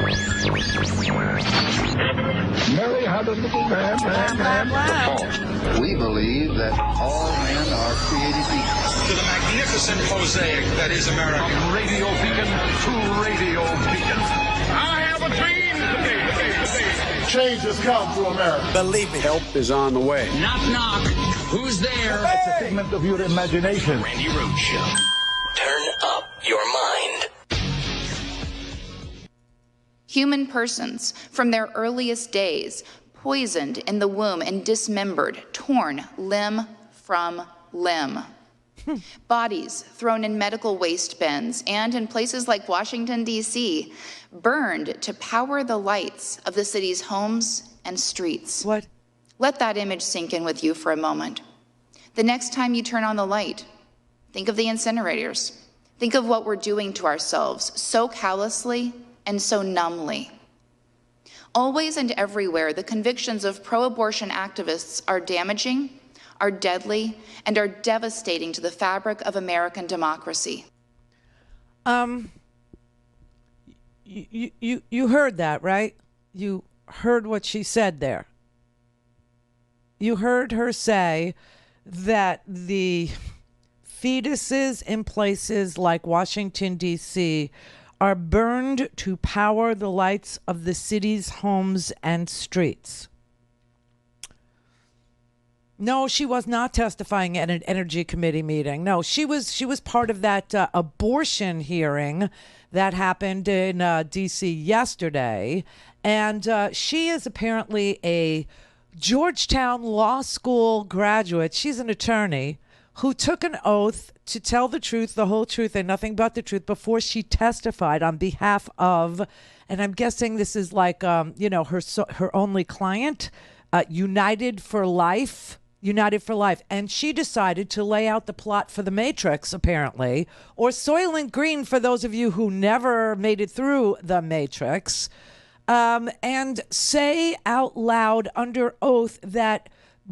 Mary had a little lamb. We believe that all men are created equal. To the magnificent mosaic that is America. From radio beacon to radio beacon. I have a dream today. Change has come to America. Believe me. Help is on the way. Knock, knock. Who's there? It's a figment of your imagination. Randi Rhodes Show. Turn up your mind. Human persons, from their earliest days, poisoned in the womb and dismembered, torn limb from limb. Bodies thrown in medical waste bins and in places like Washington, D.C., burned to power the lights of the city's homes and streets. What? Let that image sink in with you for a moment. The next time you turn on the light, think of the incinerators. Think of what we're doing to ourselves so callously and so numbly. Always and everywhere, the convictions of pro-abortion activists are damaging, are deadly, and are devastating to the fabric of American democracy. You heard that, right? You heard what she said there. You heard her say that the fetuses in places like Washington, D.C. are burned to power the lights of the city's homes and streets. No, she was not testifying at an Energy Committee meeting. No, she was part of that abortion hearing that happened in D.C. yesterday. And she is apparently a Georgetown Law School graduate. She's an attorney who took an oath to tell the truth, the whole truth, and nothing but the truth before she testified on behalf of, and I'm guessing this is like, her only client, United for Life. And she decided to lay out the plot for The Matrix, apparently, or Soylent Green for those of you who never made it through The Matrix, and say out loud under oath that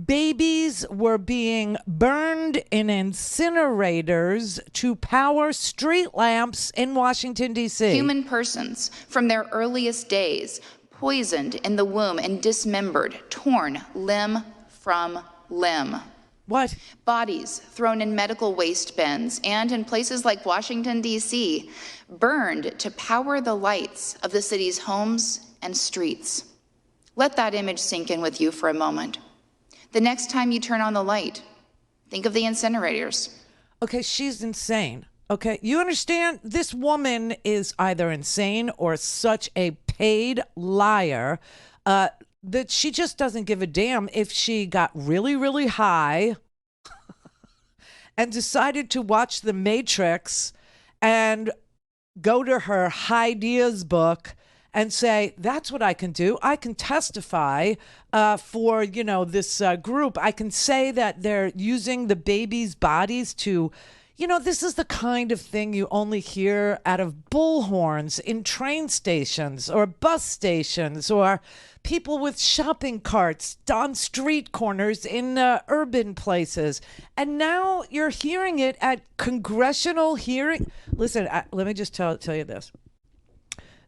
babies were being burned in incinerators to power street lamps in Washington, D.C. Human persons, from their earliest days, poisoned in the womb and dismembered, torn limb from limb. What? Bodies thrown in medical waste bins and in places like Washington, D.C., burned to power the lights of the city's homes and streets. Let that image sink in with you for a moment. The next time you turn on the light, think of the incinerators. Okay, she's insane. Okay, you understand? This woman is either insane or such a paid liar that she just doesn't give a damn if she got really, really high and decided to watch The Matrix and go to her Ideas book and say, that's what I can do. I can testify for, this group. I can say that they're using the babies' bodies to, this is the kind of thing you only hear out of bullhorns in train stations or bus stations or people with shopping carts on street corners in urban places. And now you're hearing it at congressional hearing. Listen, let me just tell you this.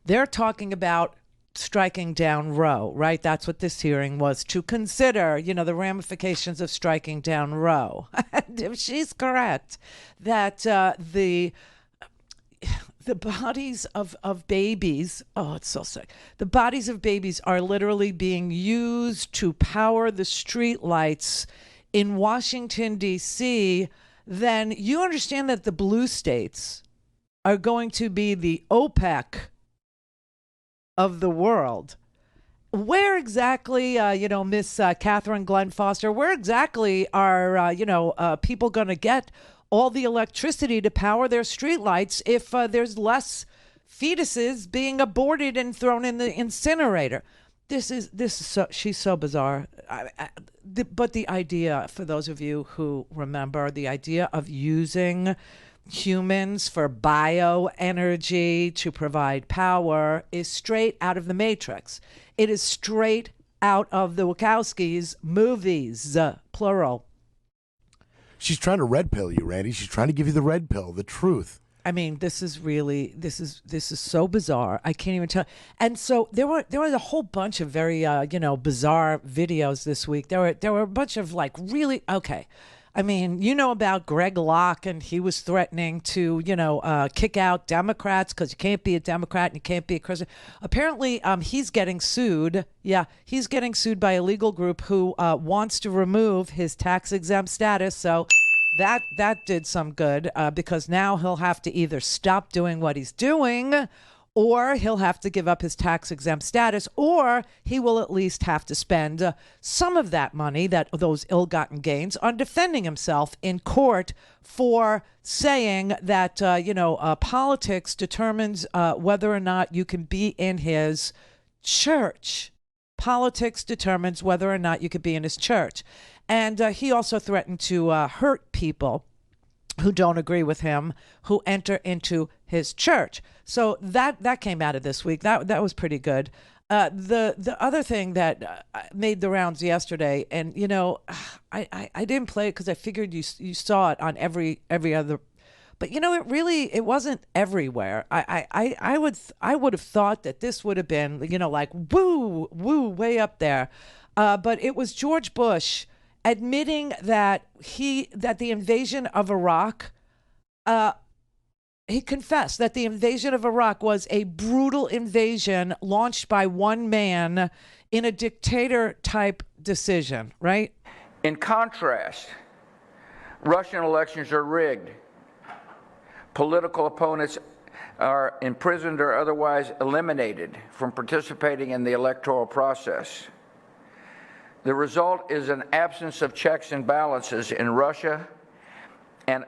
They're talking about striking down Roe, right? That's what this hearing was to consider, the ramifications of striking down Roe. And if she's correct that the bodies of babies, oh, it's so sick. The bodies of babies are literally being used to power the street lights in Washington, D.C., then you understand that the blue states are going to be the OPEC of the world. Where exactly, Miss Catherine Glenn Foster, where exactly are, people going to get all the electricity to power their streetlights if there's less fetuses being aborted and thrown in the incinerator? She's so bizarre. But the idea, for those of you who remember, the idea of using humans for bioenergy to provide power is straight out of The Matrix. It is straight out of the Wachowskis' movies, plural. She's trying to red pill you, Randy. She's trying to give you the red pill, the truth. I mean, this is so bizarre. I can't even tell. And so there was a whole bunch of very bizarre videos this week. There were a bunch of like really okay. I mean, you know about Greg Locke, and he was threatening to, kick out Democrats because you can't be a Democrat and you can't be a Christian. Apparently, he's getting sued. Yeah, he's getting sued by a legal group who wants to remove his tax-exempt status. So that did some good because now he'll have to either stop doing what he's doing, or he'll have to give up his tax-exempt status, or he will at least have to spend some of that money, those ill-gotten gains, on defending himself in court for saying that, politics determines whether or not you can be in his church. Politics determines whether or not you could be in his church. And he also threatened to hurt people who don't agree with him, who enter into his church. So that came out of this week. That was pretty good. The other thing that made the rounds yesterday, and I didn't play it because I figured you saw it on every other, but it wasn't everywhere. I would have thought that this would have been like woo way up there, but it was George Bush admitting that the invasion of Iraq, he confessed that the invasion of Iraq was a brutal invasion launched by one man in a dictator-type decision, right? In contrast, Russian elections are rigged. Political opponents are imprisoned or otherwise eliminated from participating in the electoral process. The result is an absence of checks and balances in Russia and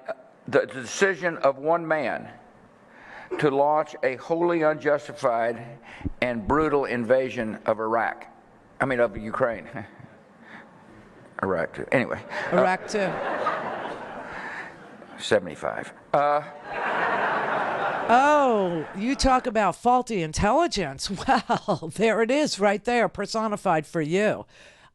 the decision of one man to launch a wholly unjustified and brutal invasion of of Ukraine. Iraq too. Anyway. Iraq too. 75. Oh, you talk about faulty intelligence. Well, there it is right there, personified for you.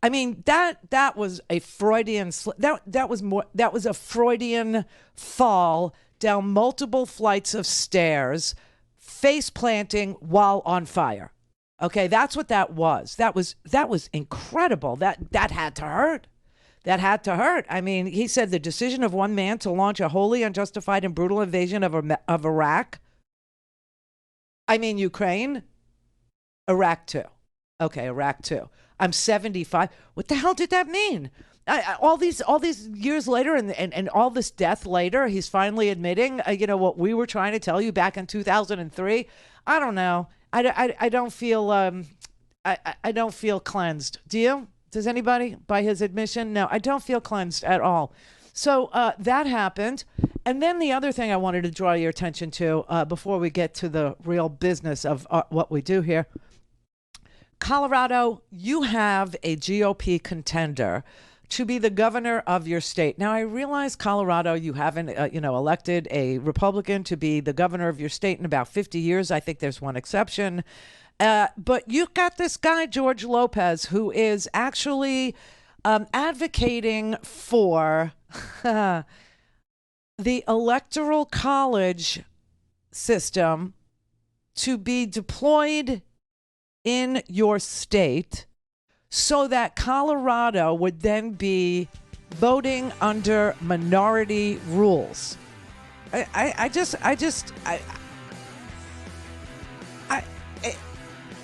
I mean, that was a Freudian that was a Freudian fall down multiple flights of stairs, face planting while on fire. Okay, that's what that was. That was incredible. That had to hurt. That had to hurt. I mean, he said the decision of one man to launch a wholly unjustified and brutal invasion of Iraq. I mean, Ukraine, Iraq too. Okay, Iraq too. I'm 75. What the hell did that mean? All these years later and all this death later, he's finally admitting, what we were trying to tell you back in 2003. I don't know. I don't feel I don't feel cleansed. Do you? Does anybody by his admission? No, I don't feel cleansed at all. So that happened. And then the other thing I wanted to draw your attention to before we get to the real business of what we do here. Colorado, you have a GOP contender to be the governor of your state. Now, I realize Colorado, you haven't, elected a Republican to be the governor of your state in about 50 years. I think there's one exception. But you've got this guy, George Lopez, who is actually advocating for the electoral college system to be deployed in your state so that Colorado would then be voting under minority rules.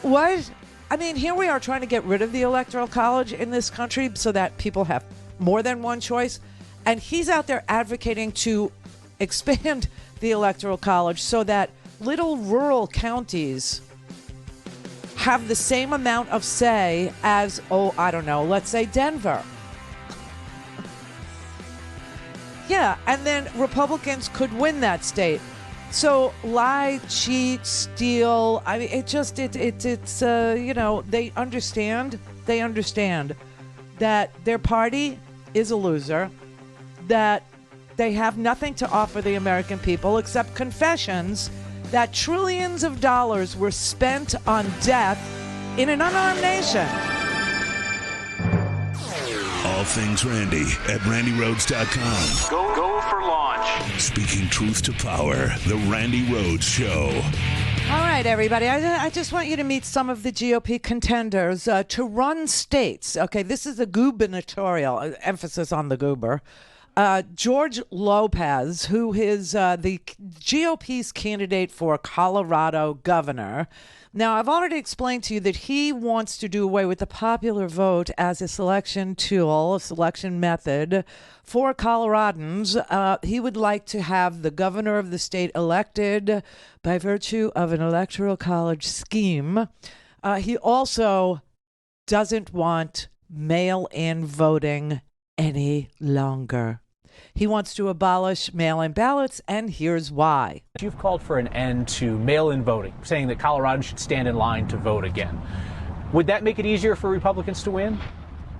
What? I mean, here we are trying to get rid of the electoral college in this country so that people have more than one choice. And he's out there advocating to expand the electoral college so that little rural counties have the same amount of say as, let's say Denver. Yeah, and then Republicans could win that state. So lie, cheat, steal. I mean, they understand that their party is a loser, that they have nothing to offer the American people except confessions that trillions of dollars were spent on death in an unarmed nation. all things Randi at RandiRhodes.com. Go for launch. Speaking truth to power, the Randi Rhodes Show. All right, everybody. I just want you to meet some of the GOP contenders to run states. Okay, this is a gubernatorial, emphasis on the goober. George Lopez, who is the GOP's candidate for Colorado governor. Now, I've already explained to you that he wants to do away with the popular vote as a selection tool, a selection method for Coloradans. He would like to have the governor of the state elected by virtue of an electoral college scheme. He also doesn't want mail-in voting any longer. He wants to abolish mail-in ballots, and here's why. You've called for an end to mail-in voting, saying that Coloradans should stand in line to vote again. Would that make it easier for Republicans to win?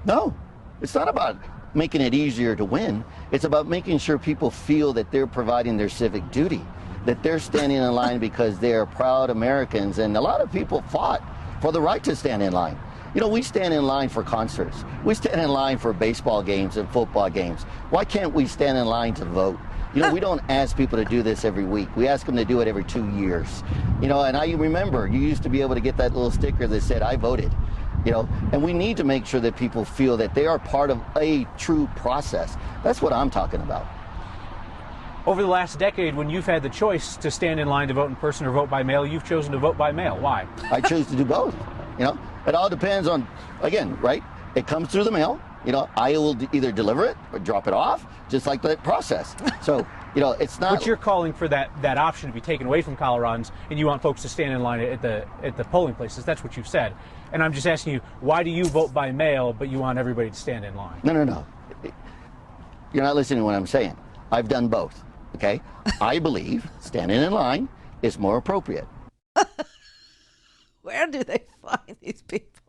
No, it's not about making it easier to win. It's about making sure people feel that they're providing their civic duty, that they're standing in line because they are proud Americans, and a lot of people fought for the right to stand in line. You know, we stand in line for concerts. We stand in line for baseball games and football games. Why can't we stand in line to vote? You know, we don't ask people to do this every week. We ask them to do it every 2 years. You know, and I remember you used to be able to get that little sticker that said, I voted. You know, and we need to make sure that people feel that they are part of a true process. That's what I'm talking about. Over the last decade, when you've had the choice to stand in line to vote in person or vote by mail, you've chosen to vote by mail. Why? I chose to do both. You know, it all depends on, again, right? It comes through the mail. You know, I will either deliver it or drop it off, just like that process. So, you know, it's not. But you're calling for that option to be taken away from Coloradans, and you want folks to stand in line at the polling places. That's what you've said. And I'm just asking you, why do you vote by mail, but you want everybody to stand in line? No. You're not listening to what I'm saying. I've done both. Okay, I believe standing in line is more appropriate. Where do they find these people?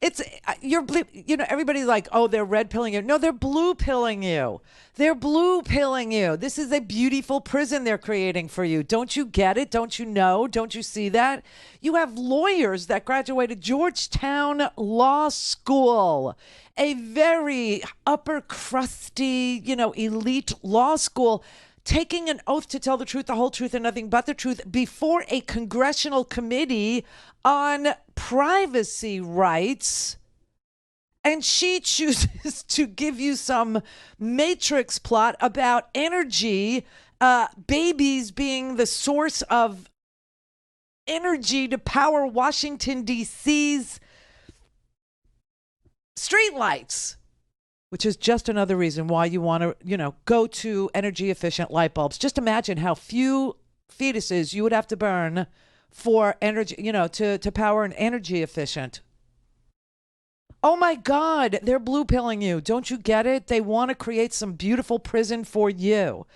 It's you know, everybody's like, oh, they're red pilling you. No, they're blue pilling you. They're blue pilling you. This is a beautiful prison they're creating for you. Don't you get it? Don't you know? Don't you see that? You have lawyers that graduated Georgetown Law School, a very upper crusty, you know, elite law school, taking an oath to tell the truth, the whole truth, and nothing but the truth before a congressional committee on privacy rights. And she chooses to give you some matrix plot about energy, babies being the source of energy to power Washington, D.C.'s streetlights. Which is just another reason why you want to, you know, go to energy efficient light bulbs. Just imagine how few fetuses you would have to burn for energy, you know, to power an energy efficient. Oh my God, they're blue pilling you. Don't you get it? They want to create some beautiful prison for you.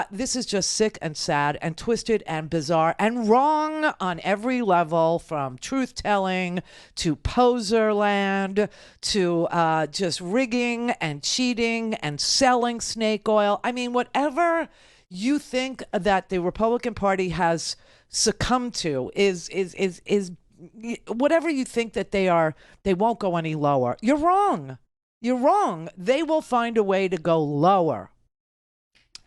This is just sick and sad and twisted and bizarre and wrong on every level, from truth-telling to poser land to just rigging and cheating and selling snake oil. I mean, whatever you think that the Republican Party has succumbed to is whatever you think that they won't go any lower. You're wrong. You're wrong. They will find a way to go lower.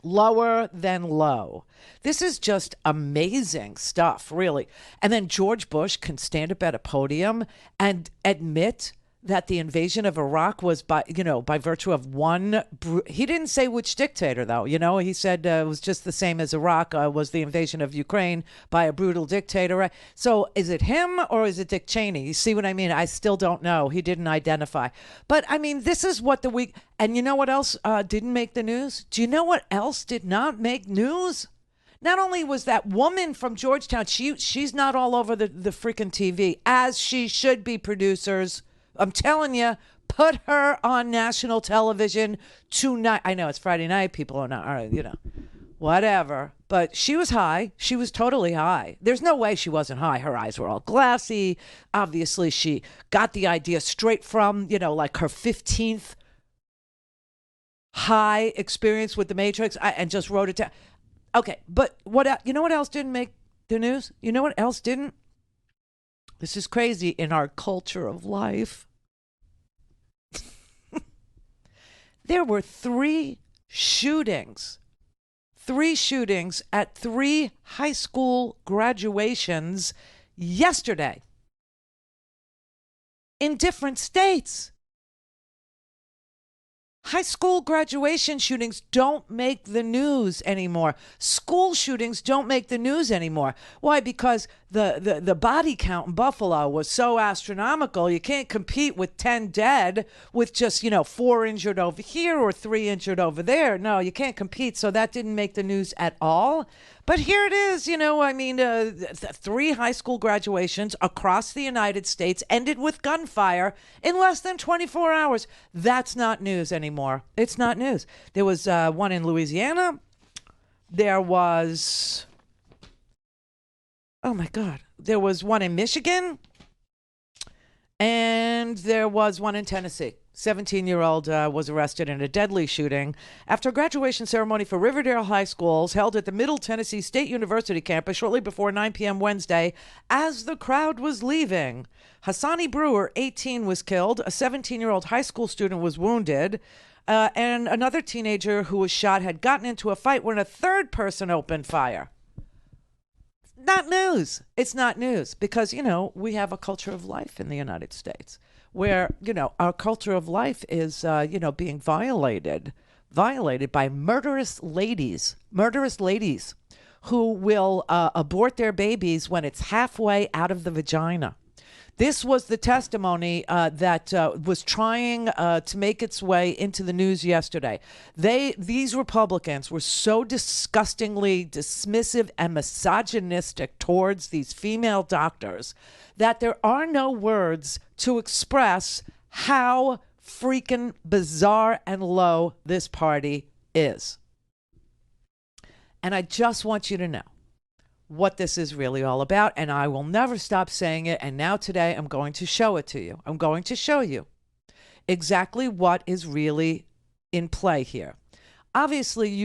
Lower than low. This is just amazing stuff, really. And then George Bush can stand up at a podium and admit that the invasion of Iraq was by virtue of one. He didn't say which dictator, though. You know, he said it was just the same as Iraq was the invasion of Ukraine by a brutal dictator. So is it him or is it Dick Cheney? You see what I mean? I still don't know. He didn't identify. But I mean, this is what the week. And you know what else didn't make the news? Do you know what else did not make news? Not only was that woman from Georgetown, she's not all over the freaking TV, as she should be, producers. I'm telling you, put her on national television tonight. I know it's Friday night. People are not, you know, whatever. But she was high. She was totally high. There's no way she wasn't high. Her eyes were all glassy. Obviously, she got the idea straight from, you know, like her 15th high experience with the Matrix and just wrote it down. Okay, but you know what else didn't make the news? You know what else didn't? This is crazy in our culture of life. There were three shootings at 3 high school graduations yesterday in different states. High school graduation shootings don't make the news anymore. School shootings don't make the news anymore. Why? Because the body count in Buffalo was so astronomical. You can't compete with 10 dead with just, 4 injured over here or 3 injured over there. No, you can't compete. So that didn't make the news at all. But here it is, 3 high school graduations across the United States ended with gunfire in less than 24 hours. That's not news anymore. It's not news. There was one in Louisiana. There was, oh my God, there was one in Michigan. And there was one in Tennessee. 17-year-old was arrested in a deadly shooting after a graduation ceremony for Riverdale High Schools held at the Middle Tennessee State University campus shortly before 9 p.m. Wednesday as the crowd was leaving. Hassani Brewer, 18, was killed. A 17-year-old high school student was wounded. And another teenager who was shot had gotten into a fight when a third person opened fire. Not news. It's not news because, we have a culture of life in the United States where, our culture of life is, being violated by murderous ladies who will abort their babies when it's halfway out of the vagina. This was the testimony that was trying to make its way into the news yesterday. These Republicans were so disgustingly dismissive and misogynistic towards these female doctors that there are no words to express how freaking bizarre and low this party is. And I just want you to know what this is really all about, and I will never stop saying it. And now today I'm going to show it to you. I'm going to show you exactly what is really in play here. Obviously,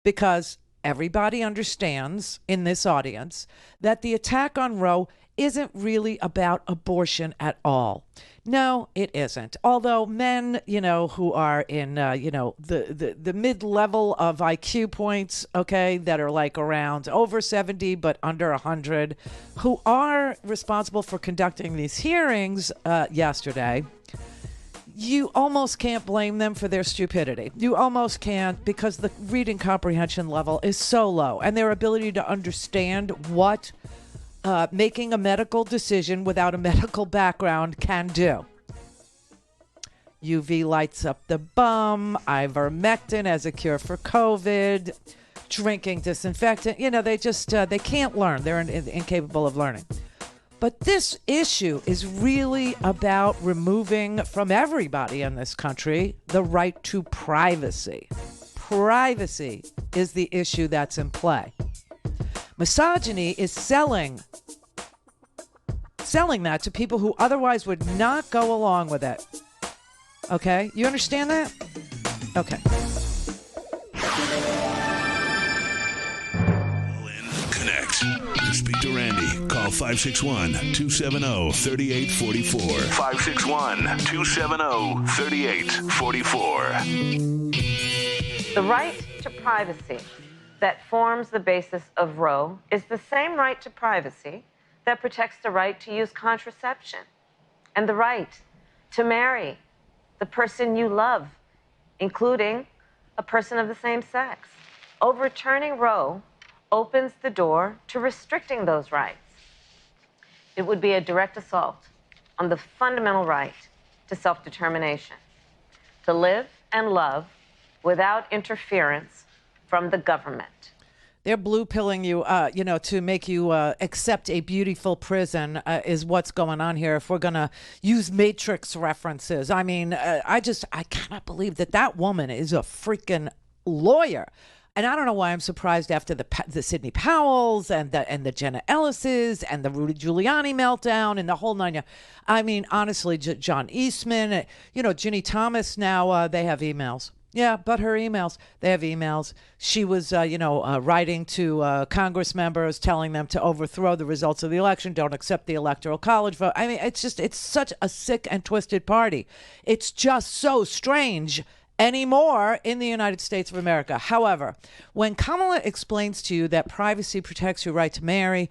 because everybody understands in this audience that the attack on Roe isn't really about abortion at all. No, it isn't. Although men, who are in, the mid-level of IQ points, that are like around over 70 but under 100, who are responsible for conducting these hearings yesterday, you almost can't blame them for their stupidity. You almost can't, because the reading comprehension level is so low, and their ability to understand what making a medical decision without a medical background can do. UV lights up the bum, ivermectin as a cure for COVID, drinking disinfectant. They can't learn. They're incapable of learning. But this issue is really about removing from everybody in this country the right to privacy. Privacy is the issue that's in play. Misogyny is selling that to people who otherwise would not go along with it. Okay? You understand that? Okay. Connect. To speak to Randi, call 561-270-3844. 561-270-3844. The right to privacy that forms the basis of Roe is the same right to privacy that protects the right to use contraception and the right to marry the person you love, including a person of the same sex. Overturning Roe opens the door to restricting those rights. It would be a direct assault on the fundamental right to self-determination, to live and love without interference from the government. They're blue pilling you, to make you accept a beautiful prison is what's going on here. If we're going to use Matrix references, I mean, I cannot believe that woman is a freaking lawyer. And I don't know why I'm surprised after the Sidney Powells and the Jenna Ellises and the Rudy Giuliani meltdown and the whole nine. I mean, honestly, John Eastman, Ginny Thomas, now they have emails. Yeah, but her emails, they have emails. She was, writing to Congress members, telling them to overthrow the results of the election, don't accept the Electoral College vote. I mean, it's such a sick and twisted party. It's just so strange anymore in the United States of America. However, when Kamala explains to you that privacy protects your right to marry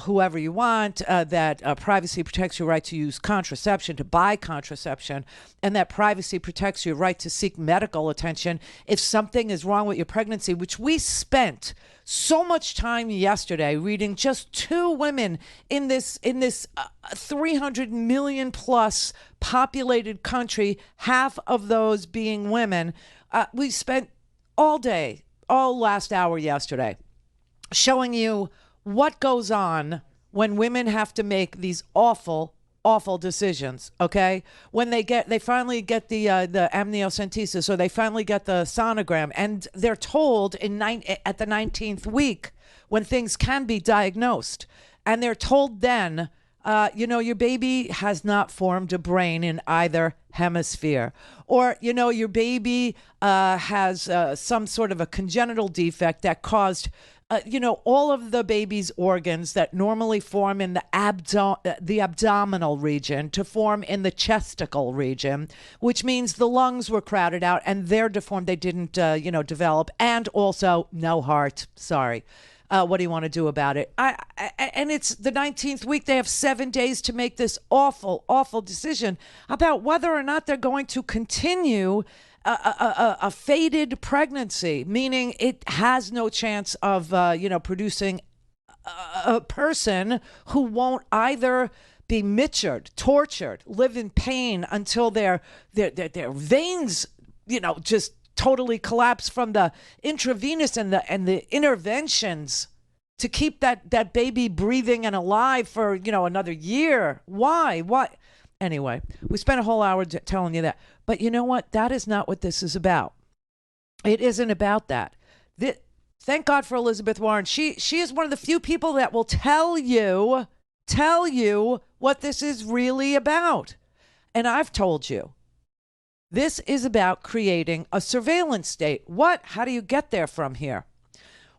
whoever you want, that privacy protects your right to use contraception, to buy contraception, and that privacy protects your right to seek medical attention if something is wrong with your pregnancy, which we spent so much time yesterday reading just 2 women in this 300 million plus populated country, half of those being women. We spent all day, all last hour yesterday, showing you what goes on when women have to make these awful decisions. Okay, when they finally get the amniocentesis, or they finally get the sonogram, and they're told at the 19th week when things can be diagnosed, and they're told then, your baby has not formed a brain in either hemisphere, or your baby has some sort of a congenital defect that caused all of the baby's organs that normally form in the abdominal region to form in the chesticle region, which means the lungs were crowded out and they're deformed. They didn't, develop, and also no heart. Sorry. What do you want to do about it? And it's the 19th week. They have 7 days to make this awful decision about whether or not they're going to continue a fated pregnancy, meaning it has no chance of, producing a person who won't either be mitchered, tortured, live in pain until their veins, just totally collapse from the intravenous and the interventions to keep that baby breathing and alive for, another year. Why? Anyway, we spent a whole hour telling you that. But you know what? That is not what this is about. It isn't about that. Thank God for Elizabeth Warren. She is one of the few people that will tell you what this is really about. And I've told you. This is about creating a surveillance state. What? How do you get there from here?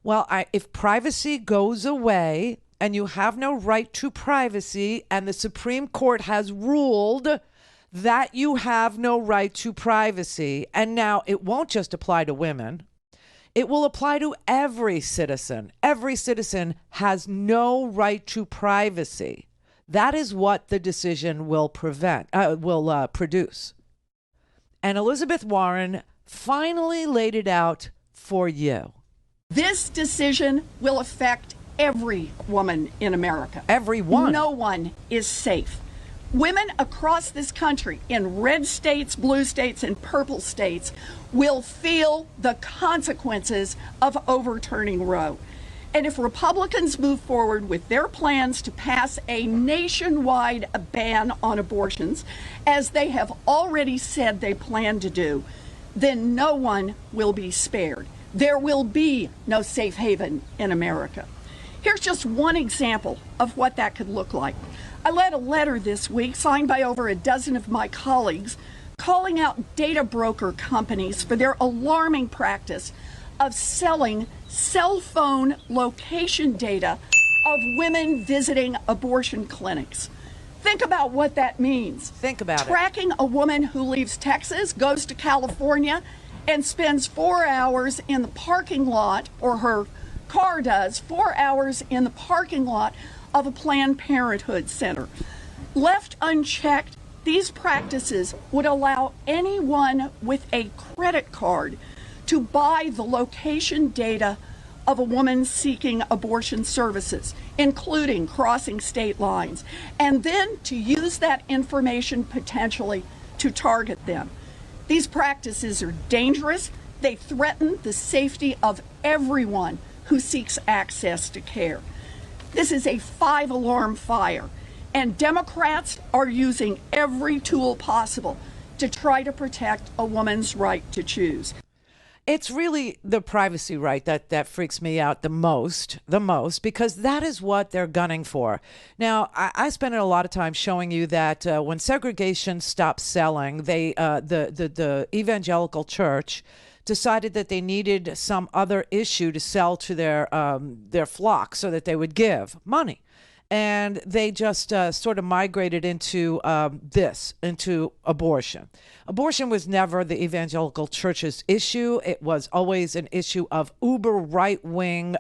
Well, if privacy goes away and you have no right to privacy, and the Supreme Court has ruled that you have no right to privacy, and now it won't just apply to women, it will apply to every citizen. Every citizen has no right to privacy. That is what the decision will produce. And Elizabeth Warren finally laid it out for you. This decision will affect every woman in America. Everyone. No one is safe. Women across this country, in red states, blue states, and purple states, will feel the consequences of overturning Roe. And if Republicans move forward with their plans to pass a nationwide ban on abortions, as they have already said they plan to do, then no one will be spared. There will be no safe haven in America. Here's just one example of what that could look like. I led a letter this week signed by over a dozen of my colleagues calling out data broker companies for their alarming practice of selling cell phone location data of women visiting abortion clinics. Think about what that means. Think about it. Tracking a woman who leaves Texas, goes to California, and spends 4 hours in the parking lot, or her car does, 4 hours in the parking lot of a Planned Parenthood center. Left unchecked, these practices would allow anyone with a credit card to buy the location data of a woman seeking abortion services, including crossing state lines, and then to use that information potentially to target them. These practices are dangerous. They threaten the safety of everyone who seeks access to care. This is a 5-alarm fire, and Democrats are using every tool possible to try to protect a woman's right to choose. It's really the privacy right that freaks me out the most, because that is what they're gunning for. Now, I spent a lot of time showing you that when segregation stopped selling, the evangelical church decided that they needed some other issue to sell to their flock so that they would give money. and they just sort of migrated into into abortion. Abortion was never the evangelical church's issue. It was always an issue of uber right-wing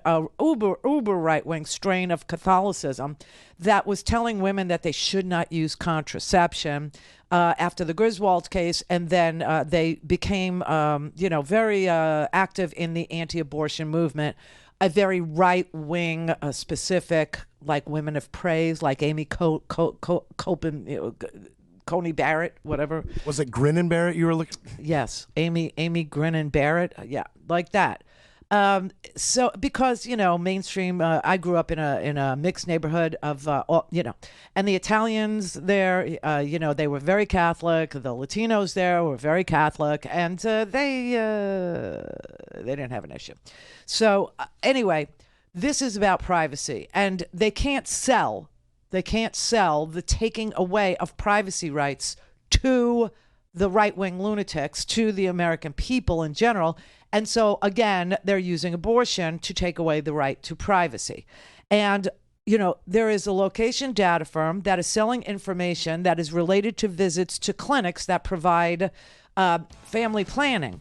strain of Catholicism that was telling women that they should not use contraception after the Griswold case, and then they became, very active in the anti-abortion movement. A very right-wing, specific, like women of praise, like Amy Coney Barrett, whatever. Was it Grinning Barrett you were looking? Yes, Amy Grinning Barrett. Yeah, like that. So because, mainstream, I grew up in a mixed neighborhood of, and the Italians there, they were very Catholic. The Latinos there were very Catholic, and they didn't have an issue. So anyway, this is about privacy, and they can't sell the taking away of privacy rights to the right-wing lunatics, to the American people in general. And so, again, they're using abortion to take away the right to privacy. And, there is a location data firm that is selling information that is related to visits to clinics that provide family planning,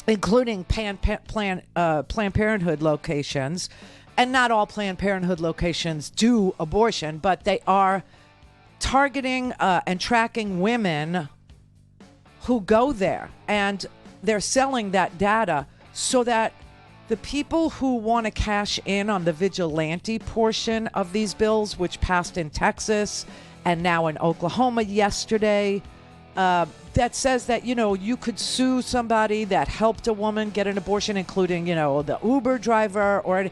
including Planned Parenthood locations. And not all Planned Parenthood locations do abortion, but they are targeting and tracking women who go there, and they're selling that data so that the people who want to cash in on the vigilante portion of these bills, which passed in Texas and now in Oklahoma yesterday, that says that, you could sue somebody that helped a woman get an abortion, including, the Uber driver, or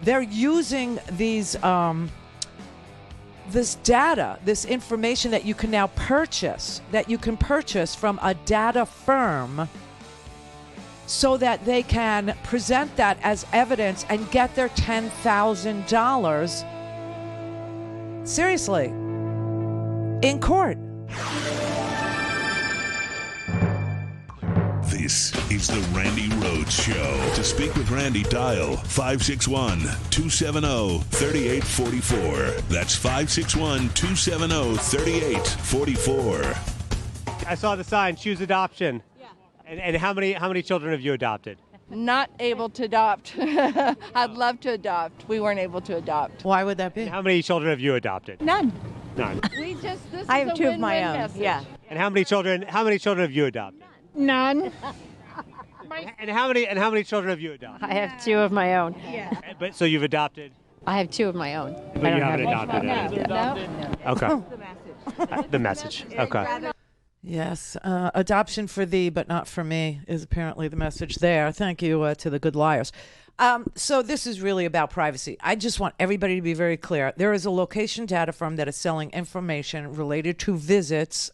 they're using these this data, this information that you can now purchase, from a data firm, so that they can present that as evidence and get their $10,000, seriously, in court. This is the Randi Rhodes Show. To speak with Randi, dial 561-270-3844. That's 561-270-3844. I saw the sign, choose adoption. Yeah. And how many children have you adopted? Not able to adopt. I'd love to adopt. We weren't able to adopt. Why would that be? And how many children have you adopted? None. None. I have two of my own. Message. Yeah. And how many children have you adopted? None. And how many children have you adopted? I have two of my own. Yeah. But so you've adopted? I have two of my own. But you haven't adopted any? No. Okay. The message. Okay. Yes, adoption for thee, but not for me, is apparently the message there. Thank you to the good liars. So this is really about privacy. I just want everybody to be very clear. There is a location data firm that is selling information related to visits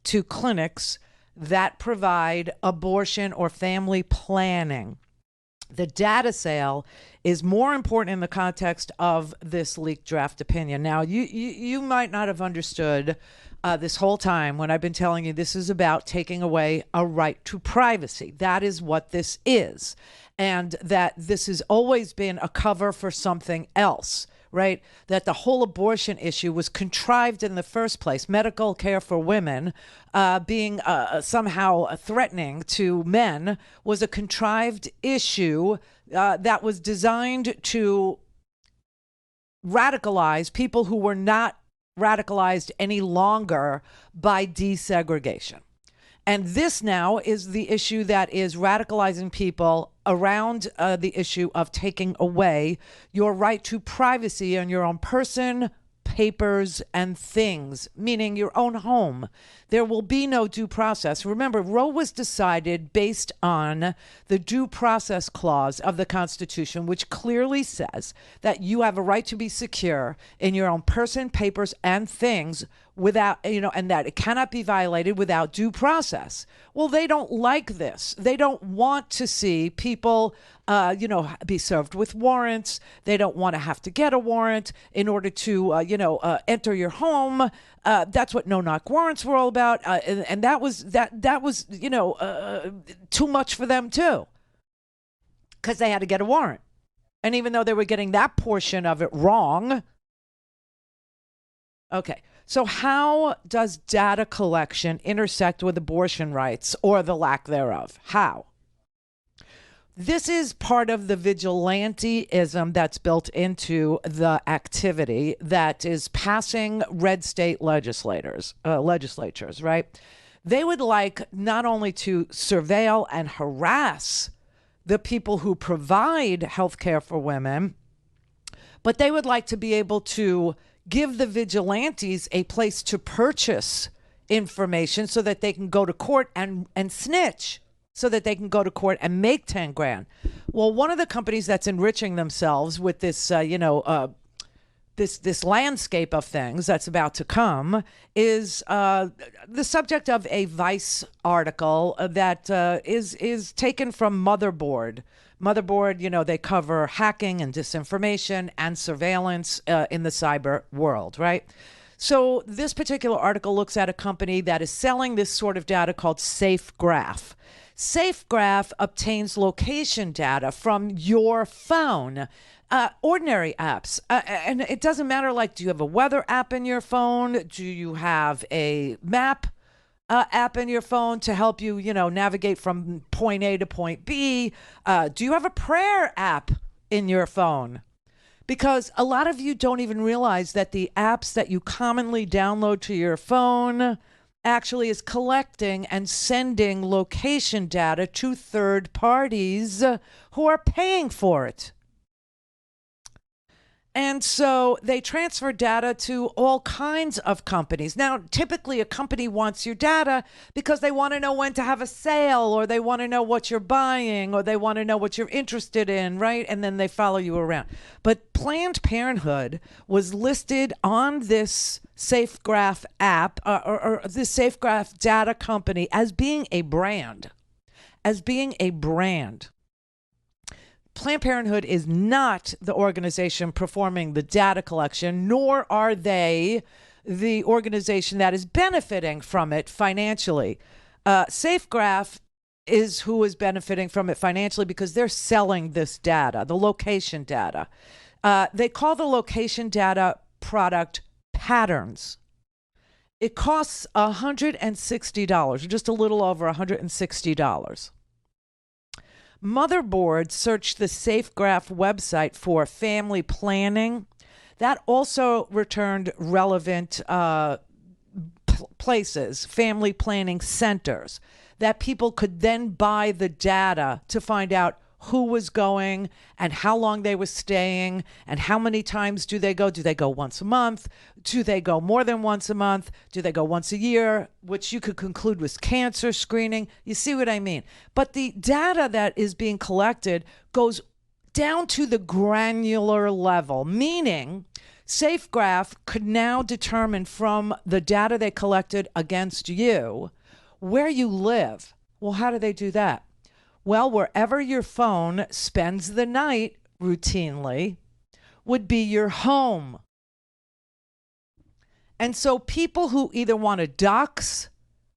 to clinics that provide abortion or family planning. The data sale is more important in the context of this leaked draft opinion. Now, you might not have understood this whole time when I've been telling you this is about taking away a right to privacy. That is what this is. And that this has always been a cover for something else, right? That the whole abortion issue was contrived in the first place. Medical care for women being somehow threatening to men was a contrived issue that was designed to radicalize people who were not radicalized any longer by desegregation. And this now is the issue that is radicalizing people around the issue of taking away your right to privacy on your own person, papers, and things, meaning your own home. There will be no due process. Remember, Roe was decided based on the due process clause of the Constitution, which clearly says that you have a right to be secure in your own person, papers, and things without, and that it cannot be violated without due process. Well, they don't like this. They don't want to see people, be served with warrants. They don't want to have to get a warrant in order to, enter your home. That's what no-knock warrants were all about, and that was too much for them too, because they had to get a warrant. And even though they were getting that portion of it wrong, Okay. So how does data collection intersect with abortion rights or the lack thereof? How? This is part of the vigilanteism that's built into the activity that is passing red state legislatures, right? They would like not only to surveil and harass the people who provide health care for women, but they would like to be able to give the vigilantes a place to purchase information so that they can go to court and snitch, so that they can go to court and make 10 grand. Well, one of the companies that's enriching themselves with this, this landscape of things that's about to come is the subject of a Vice article that is taken from Motherboard. Motherboard, they cover hacking and disinformation and surveillance in the cyber world, right? So this particular article looks at a company that is selling this sort of data called SafeGraph. SafeGraph obtains location data from your phone, ordinary apps. And it doesn't matter, like, do you have a weather app in your phone? Do you have a map app in your phone to help you, navigate from point A to point B? Do you have a prayer app in your phone? Because a lot of you don't even realize that the apps that you commonly download to your phone actually is collecting and sending location data to third parties who are paying for it. And so they transfer data to all kinds of companies. Now, typically a company wants your data because they want to know when to have a sale, or they want to know what you're buying, or they want to know what you're interested in, right? And then they follow you around. But Planned Parenthood was listed on this SafeGraph app or this SafeGraph data company as being a brand. Planned Parenthood is not the organization performing the data collection, nor are they the organization that is benefiting from it financially. SafeGraph is who is benefiting from it financially because they're selling this data, the location data. They call the location data product Patterns. It costs $160, just a little over $160. Motherboard searched the SafeGraph website for family planning. That also returned relevant places, family planning centers, that people could then buy the data to find out who was going and how long they were staying and how many times do they go. Do they go once a month? Do they go more than once a month? Do they go once a year? Which you could conclude was cancer screening. You see what I mean? But the data that is being collected goes down to the granular level, meaning SafeGraph could now determine from the data they collected against you where you live. Well, how do they do that? Well, wherever your phone spends the night routinely would be your home. And so people who either want to dox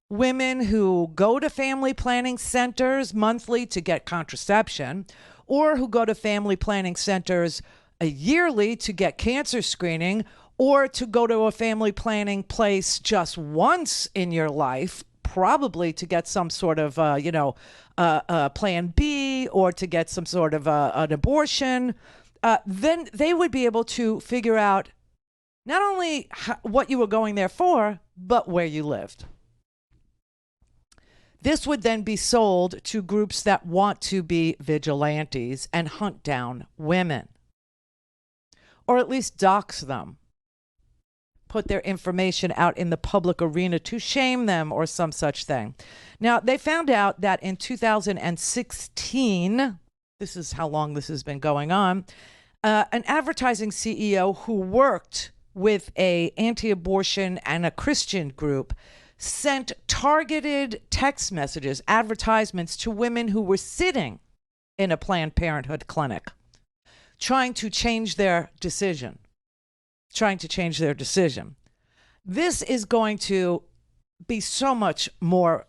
women who go to family planning centers monthly to get contraception, or who go to family planning centers yearly to get cancer screening, or to go to a family planning place just once in your life, probably to get some sort of, plan B, or to get some sort of an abortion, then they would be able to figure out not only what you were going there for, but where you lived. This would then be sold to groups that want to be vigilantes and hunt down women, or at least dox them, put their information out in the public arena to shame them or some such thing. Now, they found out that in 2016, this is how long this has been going on, an advertising CEO who worked with a anti-abortion and a Christian group sent targeted text messages, advertisements to women who were sitting in a Planned Parenthood clinic, trying to change their decision. This is going to be so much more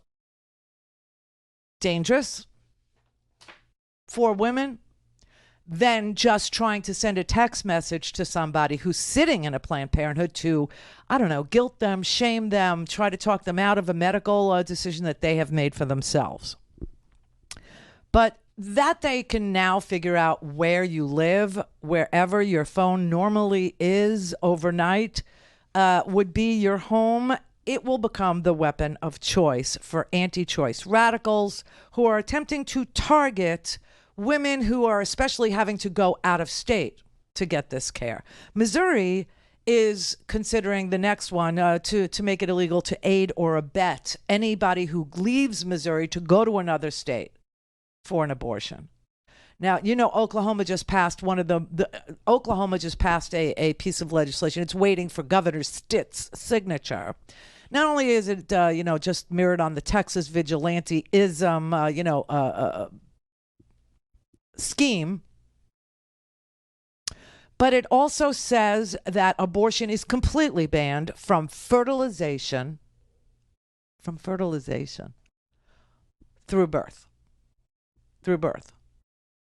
dangerous for women than just trying to send a text message to somebody who's sitting in a Planned Parenthood to, I don't know, guilt them, shame them, try to talk them out of a medical decision that they have made for themselves. But that they can now figure out where you live, wherever your phone normally is overnight, would be your home. It will become the weapon of choice for anti-choice radicals who are attempting to target women who are especially having to go out of state to get this care. Missouri is considering the next one to make it illegal to aid or abet anybody who leaves Missouri to go to another state for an abortion. Now, you know, Oklahoma just passed Oklahoma just passed a piece of legislation. It's waiting for Governor Stitt's signature. Not only is it, just mirrored on the Texas vigilanteism, scheme, but it also says that abortion is completely banned from fertilization through birth.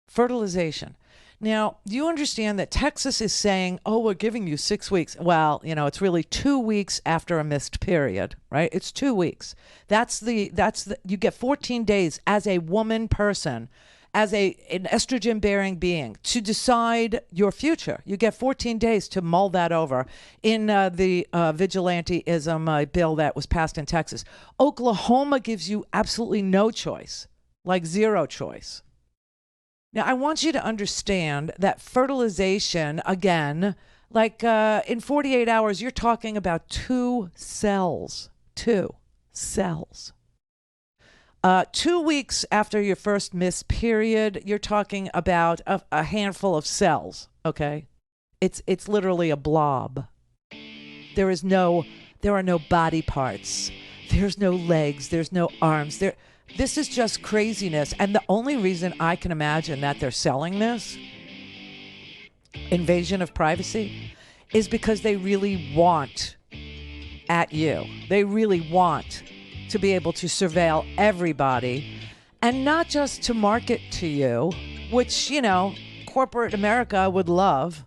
Fertilization. Now, do you understand that Texas is saying, oh, we're giving you 6 weeks? Well, it's really 2 weeks after a missed period, right? It's 2 weeks. You get 14 days as a woman person, as an estrogen-bearing being, to decide your future. You get 14 days to mull that over in the vigilanteism bill that was passed in Texas. Oklahoma gives you absolutely no choice, like zero choice. Now, I want you to understand that fertilization, again, like in 48 hours, you're talking about 2 cells. 2 cells. 2 weeks after your first missed period, you're talking about a handful of cells, okay? It's literally a blob. There are no body parts. There's no legs. There's no arms. This is just craziness. And the only reason I can imagine that they're selling this, invasion of privacy, is because they really want at you. They really want to be able to surveil everybody, and not just to market to you, which, corporate America would love,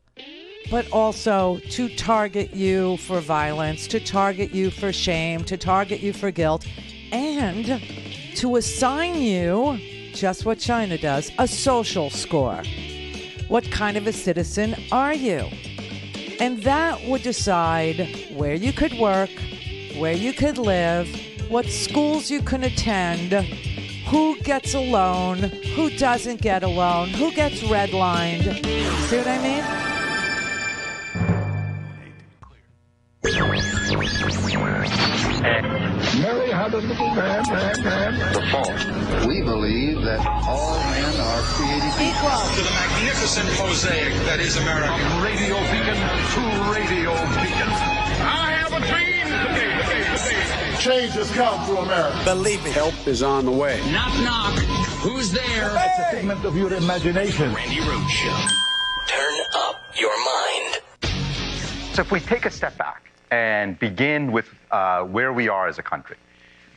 but also to target you for violence, to target you for shame, to target you for guilt, and to assign you, just what China does, a social score. What kind of a citizen are you? And that would decide where you could work, where you could live, what schools you can attend, who gets a loan, who doesn't get a loan, who gets redlined. See what I mean? Mary had a little man. The fault. We believe that all men are created equal. To the magnificent mosaic that is America. From radio beacon to radio beacon. I have a dream today. Change has come to America. Believe it. Help is on the way. Knock, knock. Who's there? It's a figment of your imagination. Randi Rhodes Show. Turn up your mind. So if we take a step back and begin with where we are as a country,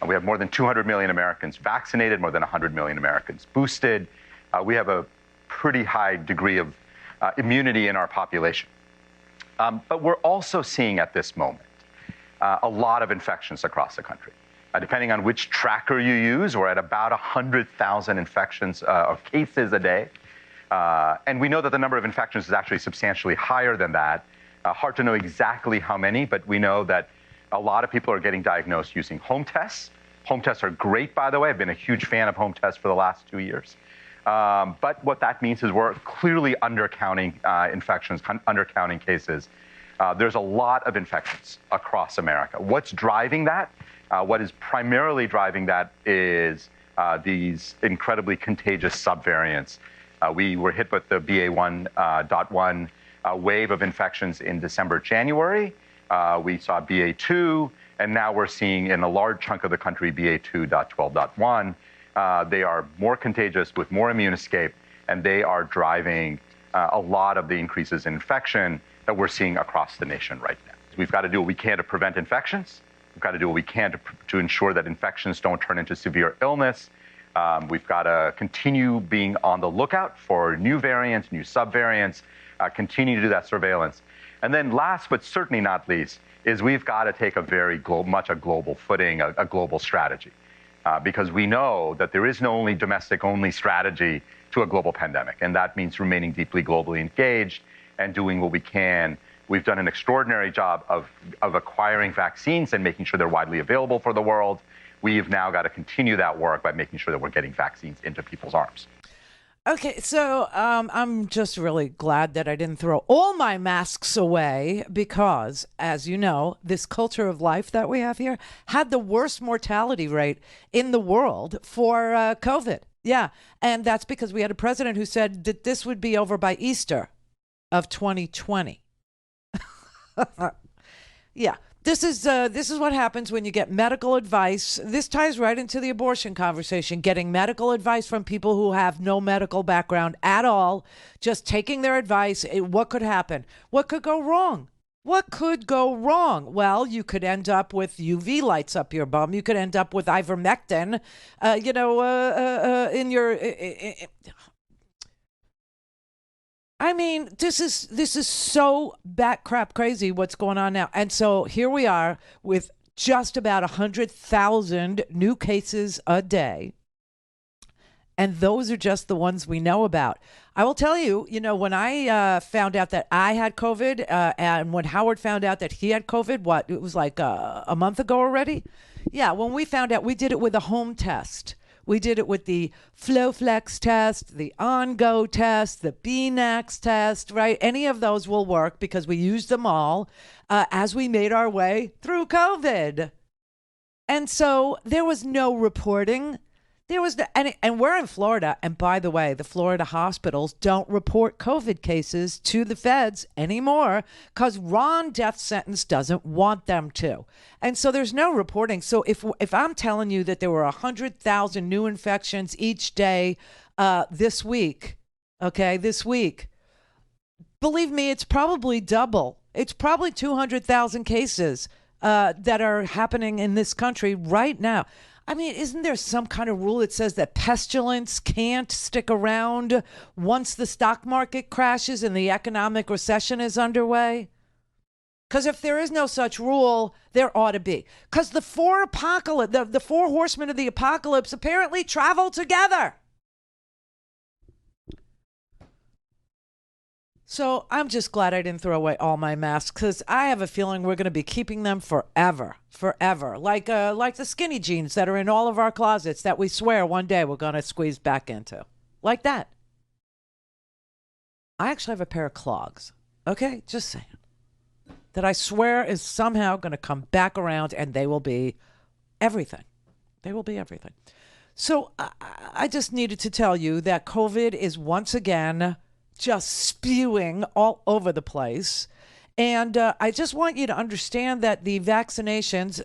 we have more than 200 million Americans vaccinated, more than 100 million Americans boosted. We have a pretty high degree of immunity in our population. But we're also seeing at this moment a lot of infections across the country. Depending on which tracker you use, we're at about 100,000 infections or cases a day. And we know that the number of infections is actually substantially higher than that. Hard to know exactly how many, but we know that a lot of people are getting diagnosed using home tests. Home tests are great, by the way. I've been a huge fan of home tests for the last 2 years. But what that means is we're clearly undercounting infections, undercounting cases. There's a lot of infections across America. What's driving that? What is primarily driving that is these incredibly contagious subvariants. We were hit with the BA1.1 wave of infections in December, January. We saw BA2, and now we're seeing in a large chunk of the country BA2.12.1. They are more contagious with more immune escape, and they are driving a lot of the increases in infection that we're seeing across the nation right now. We've got to do what we can to prevent infections. We've got to do what we can to ensure that infections don't turn into severe illness. We've got to continue being on the lookout for new variants, new subvariants, continue to do that surveillance. And then last but certainly not least is we've got to take a very much a global footing, a global strategy. Because we know that there is no only domestic-only strategy to a global pandemic, and that means remaining deeply globally engaged and doing what we can. We've done an extraordinary job of acquiring vaccines and making sure they're widely available for the world. We've now got to continue that work by making sure that we're getting vaccines into people's arms. Okay, so I'm just really glad that I didn't throw all my masks away because, as you know, this culture of life that we have here had the worst mortality rate in the world for COVID. Yeah, and that's because we had a president who said that this would be over by Easter of 2020. Yeah. This is what happens when you get medical advice. This ties right into the abortion conversation, getting medical advice from people who have no medical background at all, just taking their advice. What could happen? What could go wrong? What could go wrong? Well, you could end up with UV lights up your bum. You could end up with ivermectin, in your... I mean, this is so bat crap crazy what's going on now. And so here we are with just about 100,000 new cases a day. And those are just the ones we know about. I will tell you, when I found out that I had COVID and when Howard found out that he had COVID, it was like a month ago already? Yeah, when we found out, we did it with a home test. We did it with the FlowFlex test, the On-Go test, the BNAX test, right? Any of those will work because we used them all as we made our way through COVID. And so there was no reporting. There was and we're in Florida. And by the way, the Florida hospitals don't report COVID cases to the feds anymore because Ron death sentence doesn't want them to. And so there's no reporting. So if I'm telling you that there were 100,000 new infections each day this week, believe me, it's probably double. It's probably 200,000 cases that are happening in this country right now. I mean, isn't there some kind of rule that says that pestilence can't stick around once the stock market crashes and the economic recession is underway? Because if there is no such rule, there ought to be. Because the four horsemen of the apocalypse apparently travel together. So I'm just glad I didn't throw away all my masks because I have a feeling we're going to be keeping them forever, like the skinny jeans that are in all of our closets that we swear one day we're going to squeeze back into, like that. I actually have a pair of clogs, okay, just saying, that I swear is somehow going to come back around and they will be everything. They will be everything. So I just needed to tell you that COVID is once again just spewing all over the place. And I just want you to understand that the vaccinations,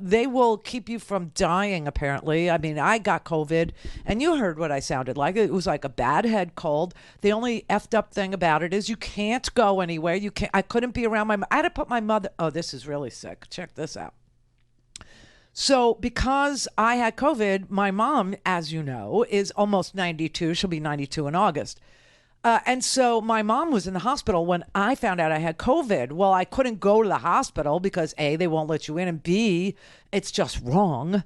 they will keep you from dying, apparently. I mean, I got COVID, and you heard what I sounded like. It was like a bad head cold. The only effed up thing about it is you can't go anywhere. I couldn't be around I had to put my mother... Oh, this is really sick. Check this out. So because I had COVID, my mom, as you know, is almost 92. She'll be 92 in August. And so my mom was in the hospital when I found out I had COVID. Well, I couldn't go to the hospital because A, they won't let you in, and B, it's just wrong.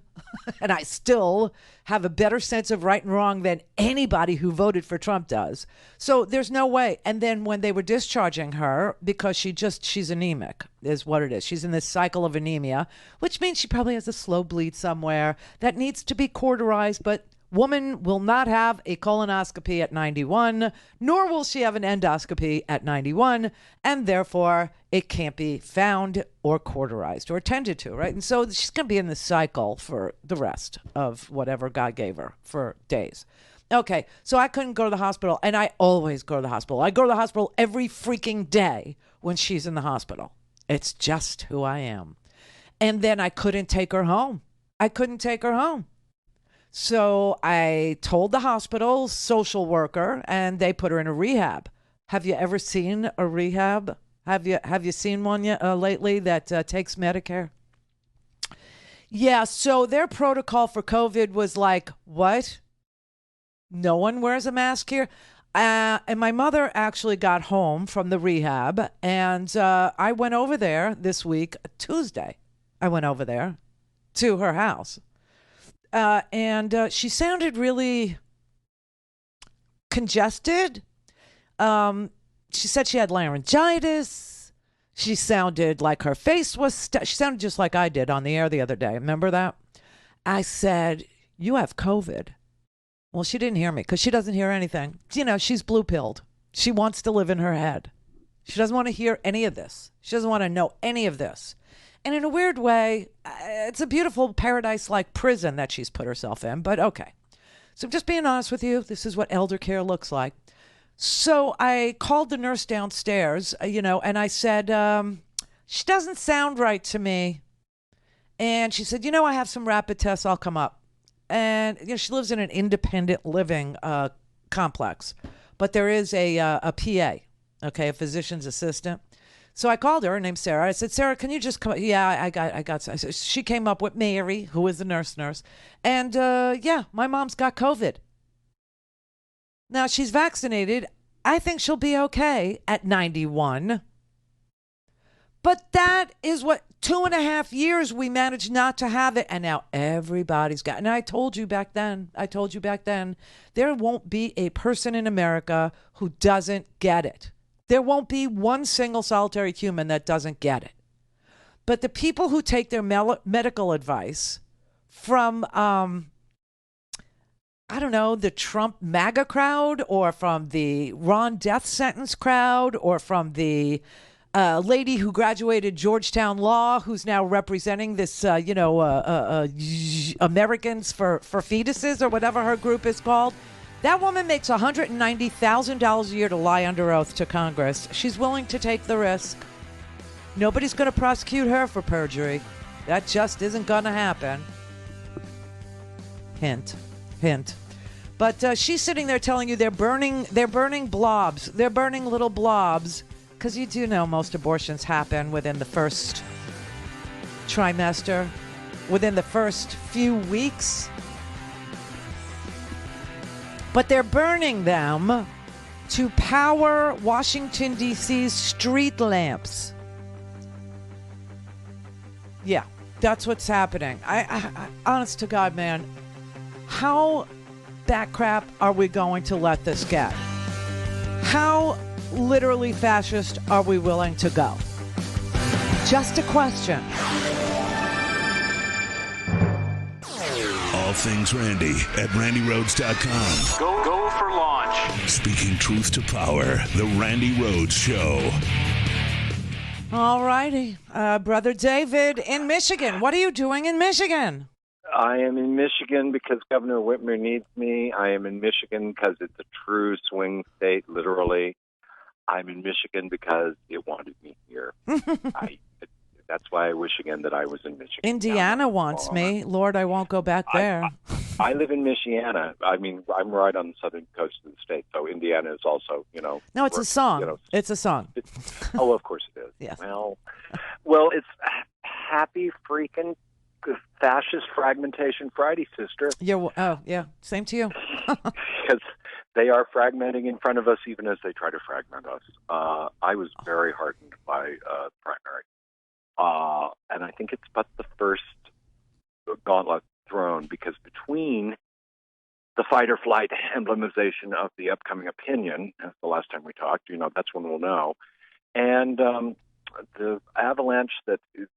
And I still have a better sense of right and wrong than anybody who voted for Trump does. So there's no way. And then when they were discharging her, because she's anemic is what it is. She's in this cycle of anemia, which means she probably has a slow bleed somewhere that needs to be cauterized, but woman will not have a colonoscopy at 91, nor will she have an endoscopy at 91, and therefore it can't be found or cauterized or attended to, right? And so she's going to be in this cycle for the rest of whatever God gave her for days. Okay, so I couldn't go to the hospital, and I always go to the hospital. I go to the hospital every freaking day when she's in the hospital. It's just who I am. And then I couldn't take her home. So I told the hospital social worker, and they put her in a rehab. Have you ever seen a rehab? Have you seen one lately that takes Medicare? Yeah, so their protocol for COVID was like, what? No one wears a mask here? And my mother actually got home from the rehab, and I went over there this week, Tuesday. I went over there to her house. And she sounded really congested. She said she had laryngitis. She sounded like her face was, she sounded just like I did on the air the other day. Remember that? I said, you have COVID. Well, she didn't hear me because she doesn't hear anything. You know, she's blue-pilled. She wants to live in her head. She doesn't want to hear any of this. She doesn't want to know any of this. And in a weird way, it's a beautiful paradise-like prison that she's put herself in, but okay. So I'm just being honest with you. This is what elder care looks like. So I called the nurse downstairs, and I said, she doesn't sound right to me. And she said, I have some rapid tests. I'll come up. And she lives in an independent living complex, but there is a PA, okay, a physician's assistant. So I called her. Her name's Sarah. I said, Sarah, can you just come? Yeah, I got. So she came up with Mary, who is the nurse, and yeah, my mom's got COVID. Now she's vaccinated. I think she'll be okay at 91. But that is what 2.5 years we managed not to have it. And now everybody's got, and I told you back then, there won't be a person in America who doesn't get it. There won't be one single solitary human that doesn't get it. But the people who take their medical advice from, I don't know, the Trump MAGA crowd, or from the Ron death sentence crowd, or from the lady who graduated Georgetown Law, who's now representing this, Americans for Fetuses, or whatever her group is called. That woman makes $190,000 a year to lie under oath to Congress. She's willing to take the risk. Nobody's going to prosecute her for perjury. That just isn't going to happen. Hint, hint. But she's sitting there telling you they're burning blobs. They're burning little blobs. Because you do know most abortions happen within the first trimester, within the first few weeks. But they're burning them to power Washington, D.C.'s street lamps. Yeah, that's what's happening. I honest to God, man, how backcrap are we going to let this get? How literally fascist are we willing to go? Just a question. All things Randi at RandiRhodes.com. Go for launch. Speaking truth to power, the Randi Rhodes Show. All righty. Brother David in Michigan. What are you doing in Michigan? I am in Michigan because Governor Whitmer needs me. I am in Michigan because it's a true swing state, literally. I'm in Michigan because it wanted me here. That's why I wish again that I was in Michigan. Indiana wants me. Lord, I won't go back there. I live in Michiana. I mean, I'm right on the southern coast of the state, so Indiana is also, No, it's a song. It's a song. Oh, of course it is. Yes. Well, it's happy freaking fascist fragmentation Friday, sister. Oh, yeah. Same to you. Because they are fragmenting in front of us, even as they try to fragment us. I was very heartened by the primary. And I think it's but the first gauntlet thrown, because between the fight or flight emblemization of the upcoming opinion, as the last time we talked, that's when we'll know, and the avalanche that is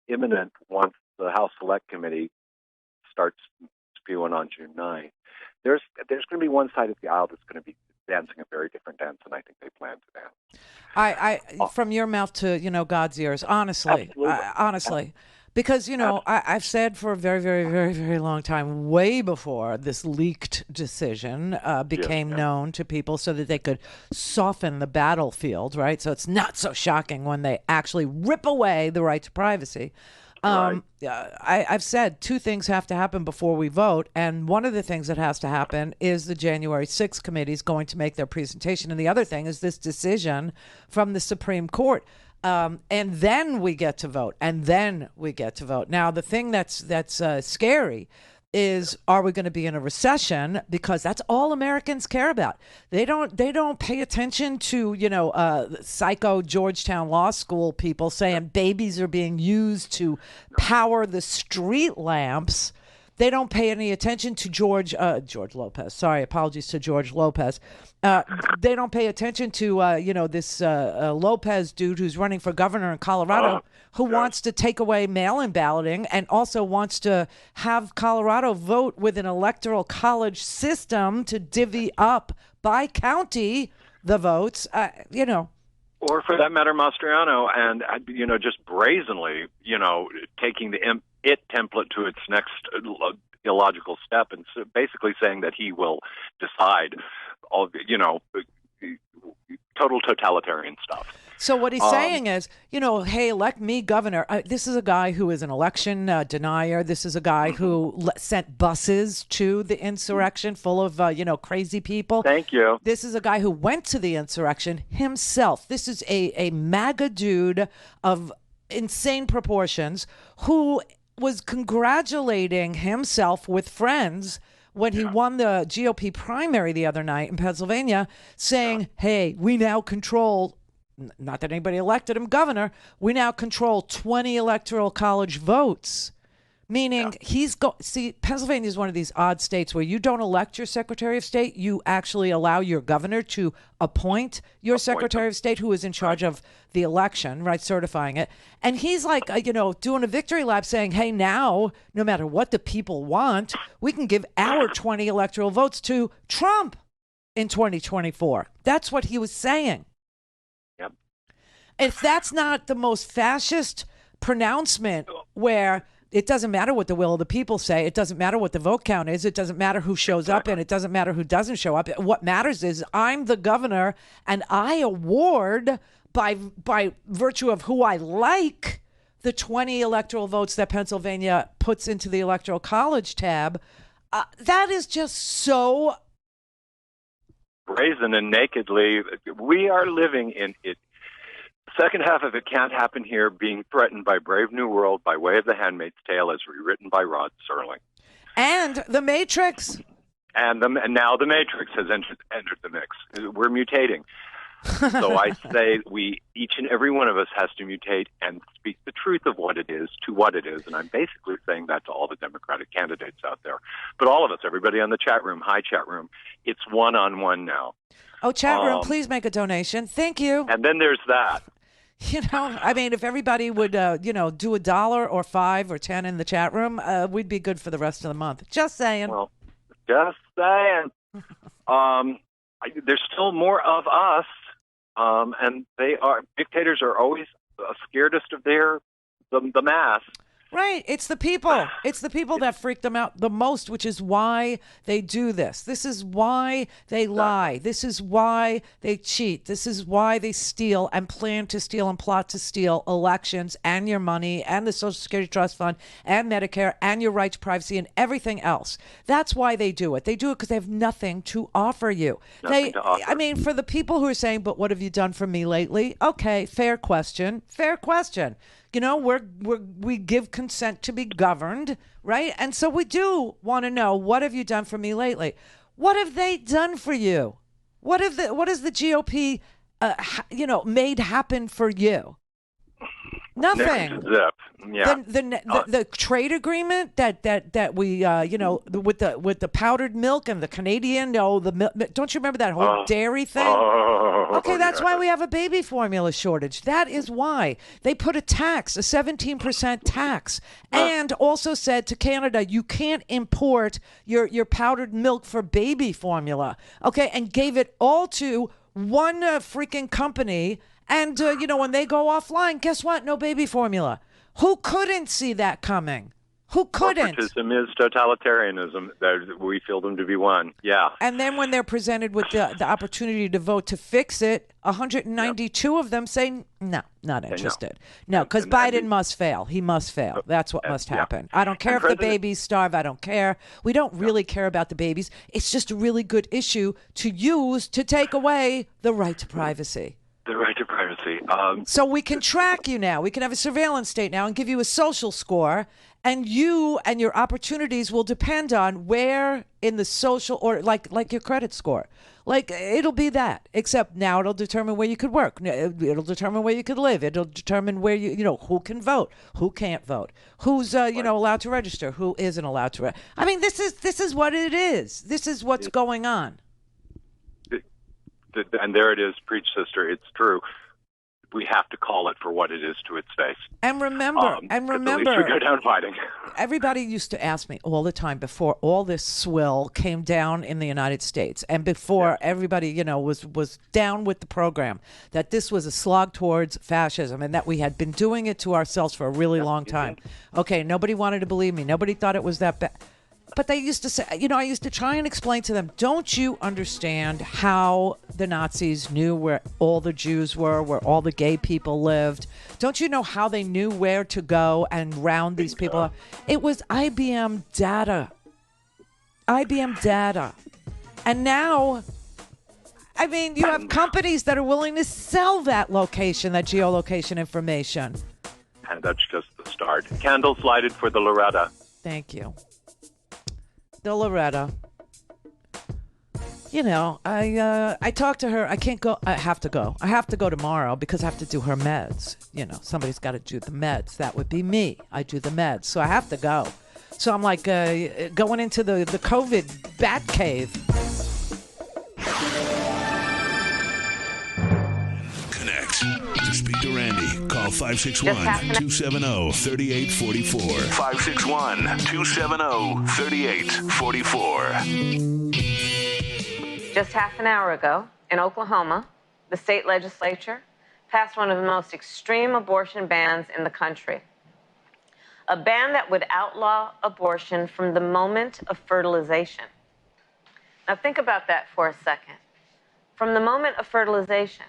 imminent once the House Select Committee starts spewing on June 9th, there's going to be one side of the aisle that's going to be dancing a very different dance than I think they plan to dance. From your mouth to God's ears, honestly, honestly, because I've said for a very, very, very, very long time, way before this leaked decision became known to people, so that they could soften the battlefield, right? So it's not so shocking when they actually rip away the right to privacy. I've said two things have to happen before we vote, and one of the things that has to happen is the January 6th committee is going to make their presentation, and the other thing is this decision from the Supreme Court. And then we get to vote. Now, the thing that's scary is, are we going to be in a recession? Because that's all Americans care about. They don't pay attention to, psycho Georgetown Law School people saying babies are being used to power the street lamps. They don't pay any attention to George Lopez. Sorry, apologies to George Lopez. They don't pay attention to, this Lopez dude who's running for governor in Colorado, who wants to take away mail-in balloting and also wants to have Colorado vote with an electoral college system to divvy up by county the votes, Or for that matter, Mastriano, and, just brazenly, taking the it template to its next illogical step and basically saying that he will decide all, total totalitarian stuff. So what he's saying is, hey, elect me governor. This is a guy who is an election denier. This is a guy who sent buses to the insurrection full of, crazy people. Thank you. This is a guy who went to the insurrection himself. This is a MAGA dude of insane proportions who was congratulating himself with friends when he won the GOP primary the other night in Pennsylvania, saying, hey, we now control, not that anybody elected him governor, we now control 20 electoral college votes. Meaning Pennsylvania is one of these odd states where you don't elect your Secretary of State. You actually allow your governor to appoint your Secretary of State, who is in charge of the election, right, certifying it. And he's like, doing a victory lap saying, hey, now, no matter what the people want, we can give our 20 electoral votes to Trump in 2024. That's what he was saying. Yep. If that's not the most fascist pronouncement where it doesn't matter what the will of the people say. It doesn't matter what the vote count is. It doesn't matter who shows up, and it doesn't matter who doesn't show up. What matters is I'm the governor, and I award by virtue of who I like the 20 electoral votes that Pennsylvania puts into the Electoral College tab. That is just so brazen and nakedly. We are living in it. Second half of It Can't Happen Here being threatened by Brave New World by way of The Handmaid's Tale as rewritten by Rod Serling. And The Matrix. And now The Matrix has entered the mix. We're mutating. So I say each and every one of us has to mutate and speak the truth of what it is to what it is. And I'm basically saying that to all the Democratic candidates out there. But all of us, everybody on the chat room, hi chat room, it's one-on-one now. Oh, chat room, please make a donation. Thank you. And then there's that. If everybody would, do $1 or $5 or $10 in the chat room, we'd be good for the rest of the month. Just saying. Well, just saying. There's still more of us, and dictators are always scaredest of the mass. Right. It's the people. It's the people that freak them out the most, which is why they do this. This is why they lie. This is why they cheat. This is why they steal and plan to steal and plot to steal elections and your money and the Social Security Trust Fund and Medicare and your right to privacy and everything else. That's why they do it. They do it because they have nothing to offer you. Nothing to offer. For the people who are saying, but what have you done for me lately? Okay, fair question. Fair question. We give consent to be governed, right? And so we do want to know, what have you done for me lately? What have they done for you? What has the GOP, made happen for you? Nothing. Zip. Yeah. The trade agreement that we with the powdered milk and the Canadian don't you remember that whole dairy thing? Okay, that's why we have a baby formula shortage. That is why they put a tax, a 17% tax, and also said to Canada, you can't import your powdered milk for baby formula. Okay, and gave it all to one freaking company. And, when they go offline, guess what? No baby formula. Who couldn't see that coming? Who couldn't? Corporatism is totalitarianism. We feel them to be one. Yeah. And then when they're presented with the opportunity to vote to fix it, 192 of them say, no, not interested. No, because Biden must fail. He must fail. That's what must happen. I don't care if the babies starve. I don't care. We don't really care about the babies. It's just a really good issue to use to take away the right to privacy. The right to privacy. So we can track you now. We can have a surveillance state now and give you a social score, and you and your opportunities will depend on where in the social, or like your credit score. Like, it'll be that, except now it'll determine where you could work. It'll determine where you could live. It'll determine where who can vote, who can't vote, who's allowed to register, who isn't allowed to. I mean, this is what it is. This is what's going on. And there it is, preach, sister. It's true. We have to call it for what it is to its face. And remember, at least we go down fighting. Everybody used to ask me all the time before all this swill came down in the United States, and before everybody, was down with the program, that this was a slog towards fascism, and that we had been doing it to ourselves for a really long time. Okay, nobody wanted to believe me. Nobody thought it was that bad. But they used to say, I used to try and explain to them, don't you understand how the Nazis knew where all the Jews were, where all the gay people lived? Don't you know how they knew where to go and round these people up? It was IBM data. IBM data. And now, I mean, you have companies that are willing to sell that location, that geolocation information. And that's just the start. Candles lighted for the Loretta. Thank you. The Loretta. I talked to her. I can't go. I have to go. I have to go tomorrow because I have to do her meds. Somebody's got to do the meds. That would be me. I do the meds. So I have to go. So I'm like going into the COVID bat cave. Connect. To speak to Randi, call 561-270-3844. 561-270-3844. Just half an hour ago, in Oklahoma, the state legislature passed one of the most extreme abortion bans in the country. A ban that would outlaw abortion from the moment of fertilization. Now think about that for a second. From the moment of fertilization.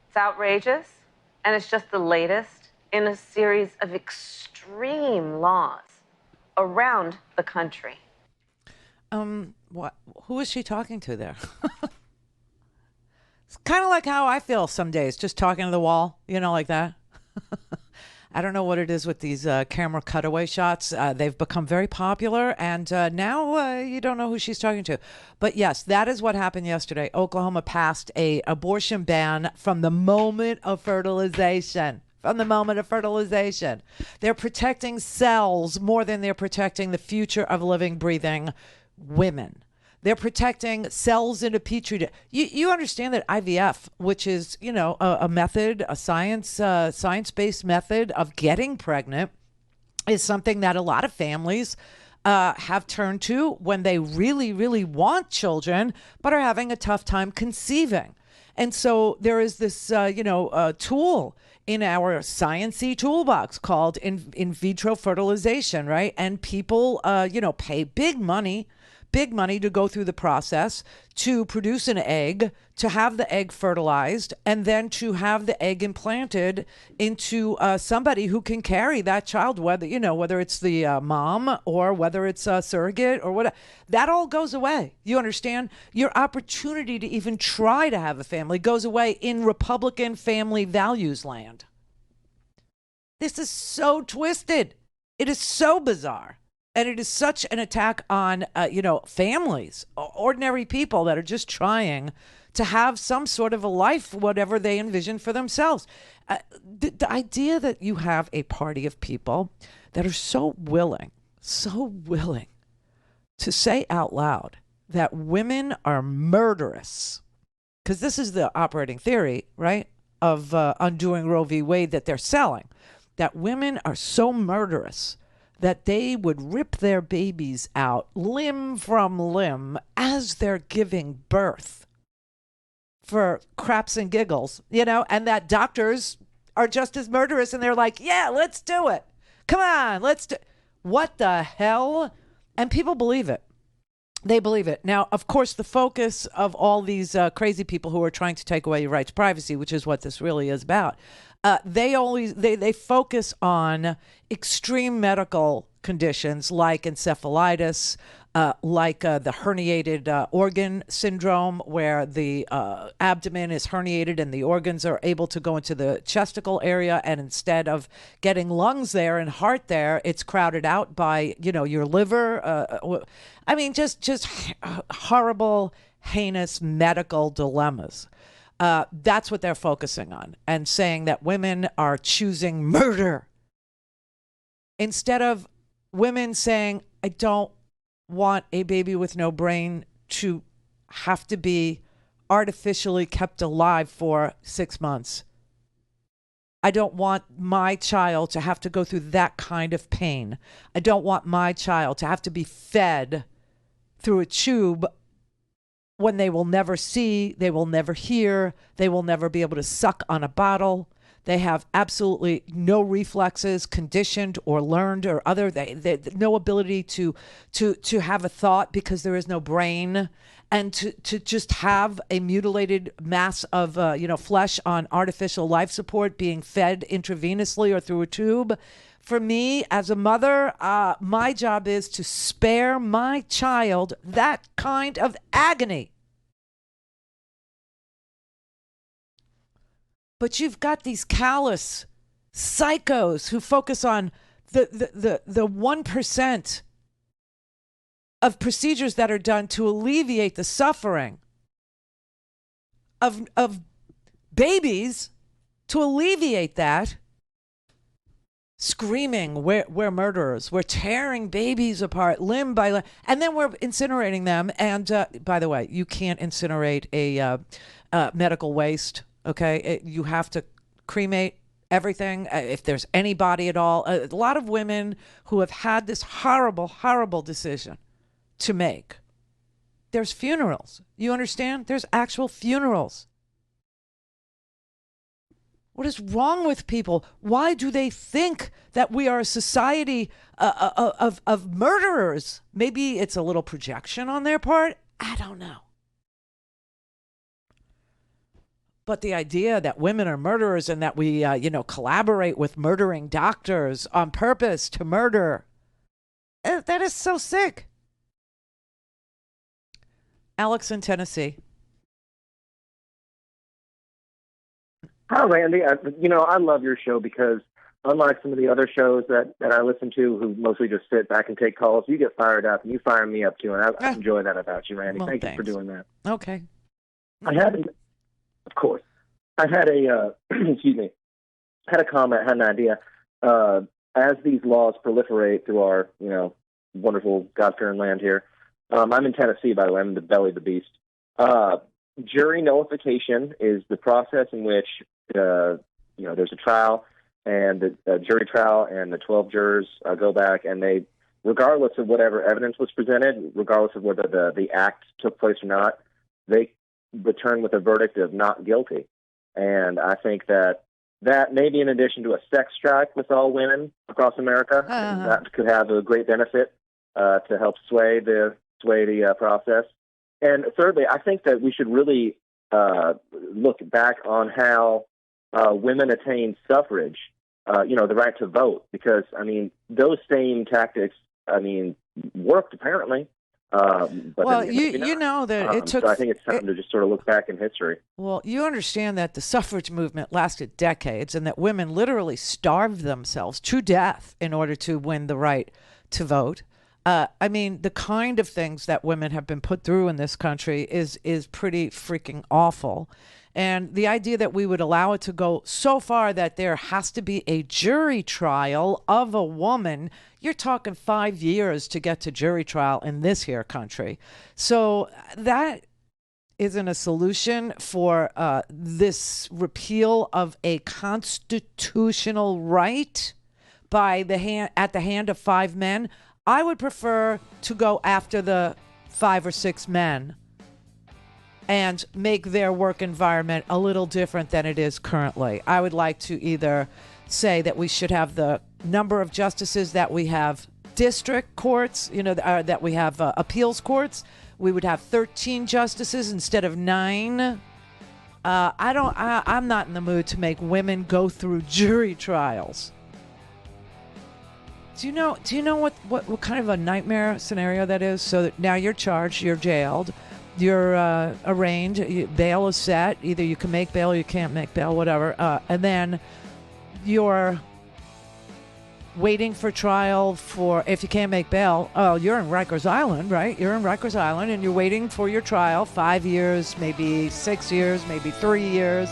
It's outrageous, and it's just the latest in a series of extreme laws around the country. What? Who is she talking to there? It's kind of like how I feel some days, just talking to the wall, like that. I don't know what it is with these camera cutaway shots. They've become very popular, and now you don't know who she's talking to. But yes, that is what happened yesterday. Oklahoma passed a abortion ban from the moment of fertilization. From the moment of fertilization. They're protecting cells more than they're protecting the future of living, breathing women. They're protecting cells in a petri dish. You understand that IVF, which is, a method, a science-based method of getting pregnant, is something that a lot of families have turned to when they really, really want children, but are having a tough time conceiving. And so there is this, tool in our science-y toolbox called in vitro fertilization, right? And people, pay big money to go through the process to produce an egg, to have the egg fertilized, and then to have the egg implanted into somebody who can carry that child, whether it's the mom or whether it's a surrogate or whatever. That all goes away. You understand? Your opportunity to even try to have a family goes away in Republican family values land. This is so twisted. It is so bizarre. And it is such an attack on, families, ordinary people that are just trying to have some sort of a life, whatever they envision for themselves. The idea that you have a party of people that are so willing to say out loud that women are murderous, because this is the operating theory, right, of undoing Roe v. Wade that they're selling, that women are so murderous that they would rip their babies out limb from limb as they're giving birth for craps and giggles, and that doctors are just as murderous, and they're like, yeah, let's do it. Come on, let's do. What the hell? And people believe it. They believe it. Now, of course, the focus of all these crazy people who are trying to take away your right to privacy, which is what this really is about, they focus on extreme medical conditions like encephalitis, like the herniated organ syndrome, where the abdomen is herniated and the organs are able to go into the chesticle area, and instead of getting lungs there and heart there, it's crowded out by, your liver. I mean, just horrible, heinous medical dilemmas. That's what they're focusing on, and saying that women are choosing murder instead of women saying, I don't want a baby with no brain to have to be artificially kept alive for 6 months. I don't want my child to have to go through that kind of pain. I don't want my child to have to be fed through a tube when they will never see, they will never hear, they will never be able to suck on a bottle. They have absolutely no reflexes, conditioned or learned or other. They no ability to have a thought because there is no brain, and to just have a mutilated mass of flesh on artificial life support being fed intravenously or through a tube. For me, as a mother, my job is to spare my child that kind of agony. But you've got these callous psychos who focus on the 1% of procedures that are done to alleviate the suffering of babies, to alleviate that, screaming, we're murderers, we're tearing babies apart limb by limb, and then we're incinerating them. And by the way, you can't incinerate a medical waste. Okay, you have to cremate everything if there's any body at all. A lot of women who have had this horrible, horrible decision to make, there's funerals. You understand? There's actual funerals. What is wrong with people? Why do they think that we are a society of murderers? Maybe it's a little projection on their part. I don't know. But the idea that women are murderers and that we, collaborate with murdering doctors on purpose to murder, that is so sick. Alex in Tennessee. Hi, Randy. I love your show because unlike some of the other shows that I listen to who mostly just sit back and take calls, you get fired up, and you fire me up too, and I enjoy that about you, Randy. Well, Thank thanks. you for doing that. Okay. Of course. I had a, had a comment, had an idea. As these laws proliferate through our, wonderful God-fearing land here, I'm in Tennessee, by the way. I'm in the belly of the beast. Jury nullification is the process in which, there's a trial, and the jury trial, and the 12 jurors go back, and they, regardless of whatever evidence was presented, regardless of whether the act took place or not, they return with a verdict of not guilty. And I think that maybe in addition to a sex strike with all women across America, that could have a great benefit to help sway the process. And thirdly, I think that we should really look back on how women attained suffrage, the right to vote, because, those same tactics, worked apparently. But well, you know that it took. So I think it's time to just sort of look back in history. Well, you understand that the suffrage movement lasted decades, and that women literally starved themselves to death in order to win the right to vote. The kind of things that women have been put through in this country is pretty freaking awful. And the idea that we would allow it to go so far that there has to be a jury trial of a woman, you're talking 5 years to get to jury trial in this here country. So that isn't a solution for this repeal of a constitutional right at the hand of 5 men. I would prefer to go after the 5 or 6 men and make their work environment a little different than it is currently. I would like to either say that we should have the number of justices that we have district courts, that we have appeals courts. We would have 13 justices instead of 9. I'm not in the mood to make women go through jury trials. Do you know what kind of a nightmare scenario that is? So that now you're charged, you're jailed, you're arraigned, bail is set. Either you can make bail or you can't make bail, whatever. And then you're waiting for trial for, if you can't make bail, you're in Rikers Island, right? You're in Rikers Island and you're waiting for your trial, 5 years, maybe 6 years, maybe 3 years.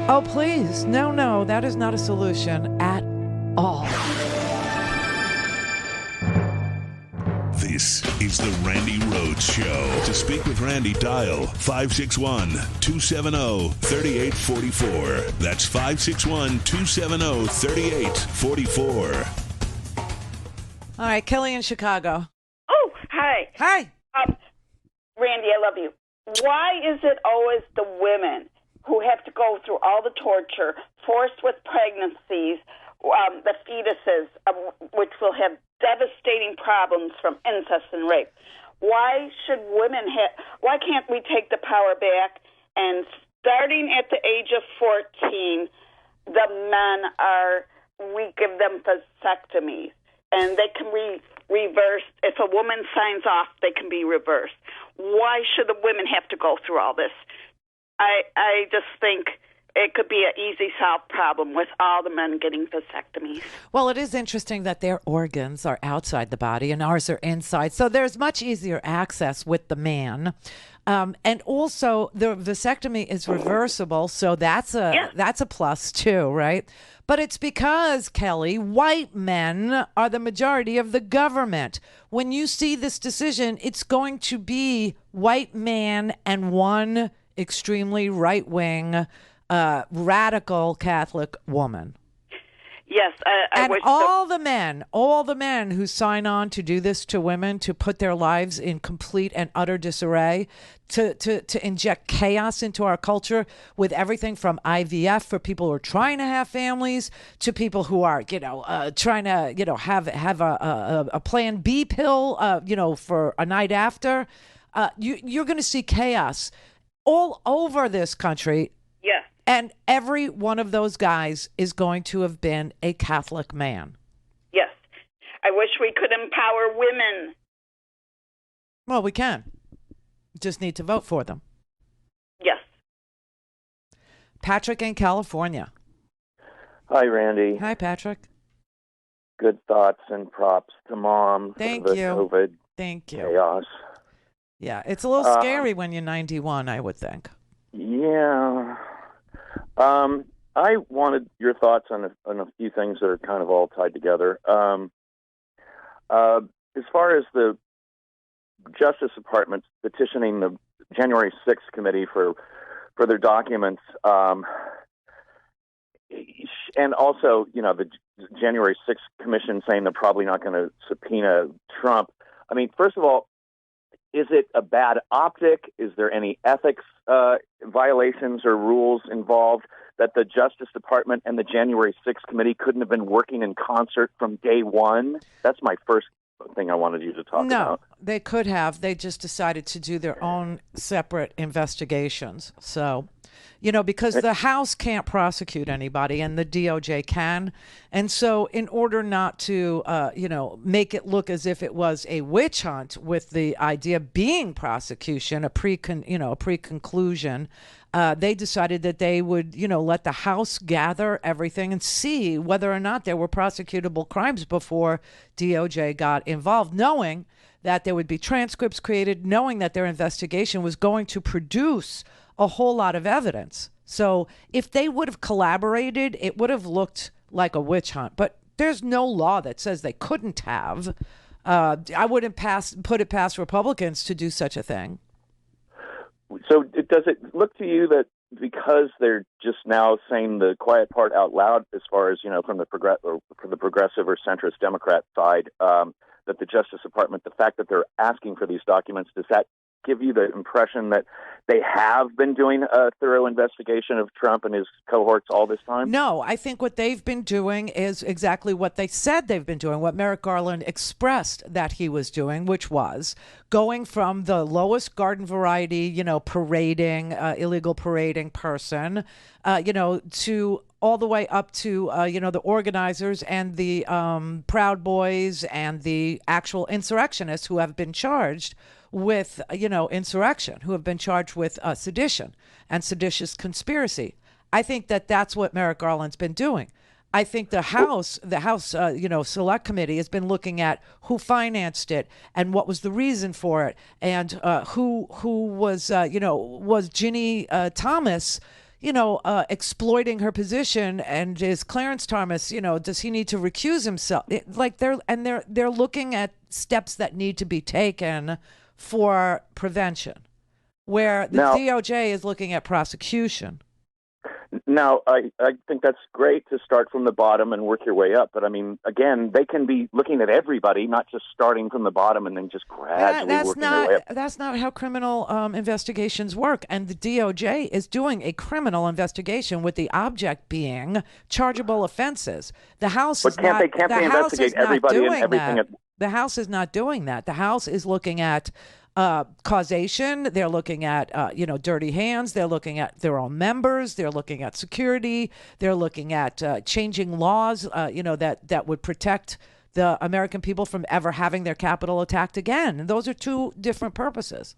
Oh, please. No, that is not a solution at all. This is the Randi Rhodes Show. To speak with Randi, dial 561-270-3844. That's 561-270-3844. All right, Kelly in Chicago. Oh, hi. Hi. Randi, I love you. Why is it always the women who have to go through all the torture, forced with pregnancies, the fetuses, which will have devastating problems from incest and rape? Why should women why can't we take the power back and starting at the age of 14, the men we give them vasectomies and they can be reversed. If a woman signs off, they can be reversed. Why should the women have to go through all this? I just think it could be an easy solved problem with all the men getting vasectomies. Well, it is interesting that their organs are outside the body and ours are inside. So there's much easier access with the man. And also the vasectomy is reversible. So that's a plus too, right? But it's because, Kelly, white men are the majority of the government. When you see this decision, it's going to be white man and one extremely right-wing radical Catholic woman. Yes, I and wish all the men who sign on to do this to women, to put their lives in complete and utter disarray, to inject chaos into our culture with everything from IVF for people who are trying to have families to people who are, trying to, have a Plan B pill, for a night after. You're going to see chaos all over this country. Yes. And every one of those guys is going to have been a Catholic man. Yes. I wish we could empower women. Well, we can. Just need to vote for them. Yes. Patrick in California. Hi, Randi. Hi, Patrick. Good thoughts and props to Mom. Thank for the you. COVID Thank you. chaos. Yeah, it's a little scary when you're 91, I would think. Yeah. I wanted your thoughts on a few things that are kind of all tied together. As far as the Justice Department petitioning the January 6th committee for their documents, and also, the January 6th commission saying they're probably not going to subpoena Trump. I mean, first of all, is it a bad optic? Is there any ethics violations or rules involved that the Justice Department and the January 6th committee couldn't have been working in concert from day one? That's my first thing I wanted you to talk about. No, they could have. They just decided to do their own separate investigations. So, because the House can't prosecute anybody and the DOJ can. And so in order not to, make it look as if it was a witch hunt with the idea being prosecution, a pre-conclusion, they decided that they would, let the House gather everything and see whether or not there were prosecutable crimes before DOJ got involved, knowing that there would be transcripts created, knowing that their investigation was going to produce a whole lot of evidence. So if they would have collaborated, it would have looked like a witch hunt. But there's no law that says they couldn't have. I wouldn't put it past Republicans to do such a thing. So does it look to you that because they're just now saying the quiet part out loud, as far as from the progressive or centrist Democrat side, that the Justice Department, the fact that they're asking for these documents, does that give you the impression that they have been doing a thorough investigation of Trump and his cohorts all this time? No, I think what they've been doing is exactly what they said they've been doing, what Merrick Garland expressed that he was doing, which was going from the lowest garden variety, illegal parading person, to all the way up to, the organizers and the Proud Boys and the actual insurrectionists who have been charged with, insurrection, who have been charged with sedition and seditious conspiracy. I think that that's what Merrick Garland's been doing. I think the House, Select Committee has been looking at who financed it and what was the reason for it, and who was Ginny Thomas, exploiting her position, and is Clarence Thomas, does he need to recuse himself? They're looking at steps that need to be taken for prevention, where the DOJ is looking at prosecution. Now, I think that's great to start from the bottom and work your way up. But, I mean, again, they can be looking at everybody, not just starting from the bottom and then just gradually working their way up. That's not how criminal investigations work. And the DOJ is doing a criminal investigation with the object being chargeable offenses. The House but can't they investigate everybody and everything? The House is not doing that. The House is looking at causation. They're looking at, dirty hands. They're looking at their own members. They're looking at security. They're looking at changing laws, that would protect the American people from ever having their capital attacked again. And those are two different purposes.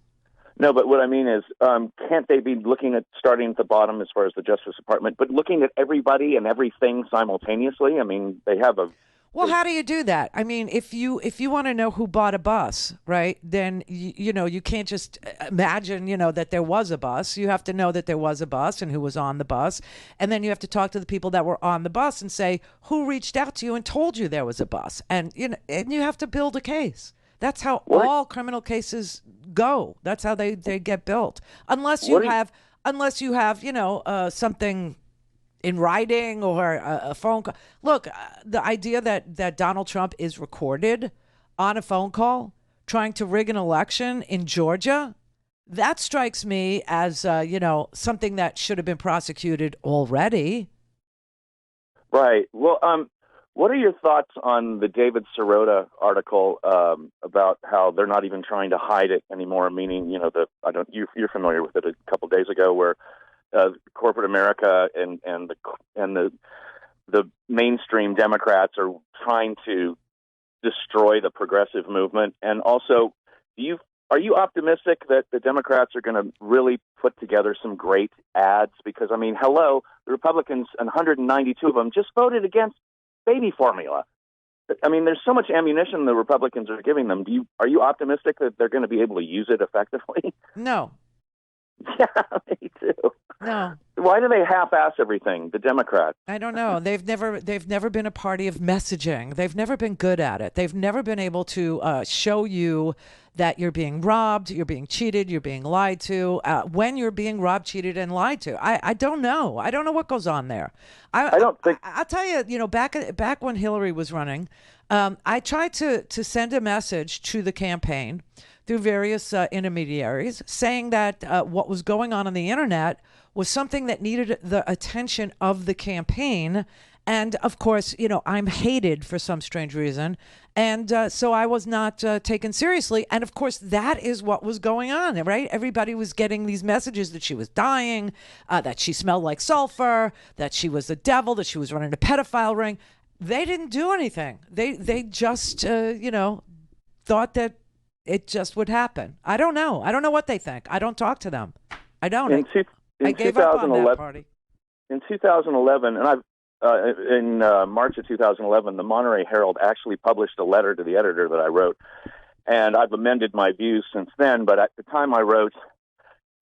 No, but what I mean is, can't they be looking at starting at the bottom as far as the Justice Department, but looking at everybody and everything simultaneously? I mean, they have a... Well, how do you do that? I mean, if you want to know who bought a bus, right, then, you can't just imagine, that there was a bus. You have to know that there was a bus and who was on the bus. And then you have to talk to the people that were on the bus and say, who reached out to you and told you there was a bus? And, and you have to build a case. That's how all criminal cases go. That's how they get built. Unless you have, something in writing or a phone call. Look, the idea that Donald Trump is recorded on a phone call trying to rig an election in Georgia, that strikes me as, something that should have been prosecuted already. Right. Well, what are your thoughts on the David Sirota article about how they're not even trying to hide it anymore? Meaning, you're familiar with it a couple days ago, where corporate America and the mainstream Democrats are trying to destroy the progressive movement. And also, are you optimistic that the Democrats are going to really put together some great ads? Because, I mean, the Republicans, 192 of them, just voted against baby formula. I mean, there's so much ammunition the Republicans are giving them. Are you optimistic that they're going to be able to use it effectively? No. Yeah, me too. No. Why do they half-ass everything, the Democrats? I don't know. They've never been a party of messaging. They've never been good at it. They've never been able to show you that you're being robbed, you're being cheated, you're being lied to. When you're being robbed, cheated, and lied to, I don't know. I don't know what goes on there. I don't think. I'll tell you. Back when Hillary was running, I tried to send a message to the campaign through various intermediaries, saying that what was going on the internet was something that needed the attention of the campaign. And of course, I'm hated for some strange reason. And so I was not taken seriously. And of course, that is what was going on, right? Everybody was getting these messages that she was dying, that she smelled like sulfur, that she was the devil, that she was running a pedophile ring. They didn't do anything. They just, thought that it just would happen. I don't know. I don't know what they think. I don't talk to them. I don't. I gave up on that party. In 2011, and in March of 2011, the Miami Herald actually published a letter to the editor that I wrote, and I've amended my views since then. But at the time I wrote,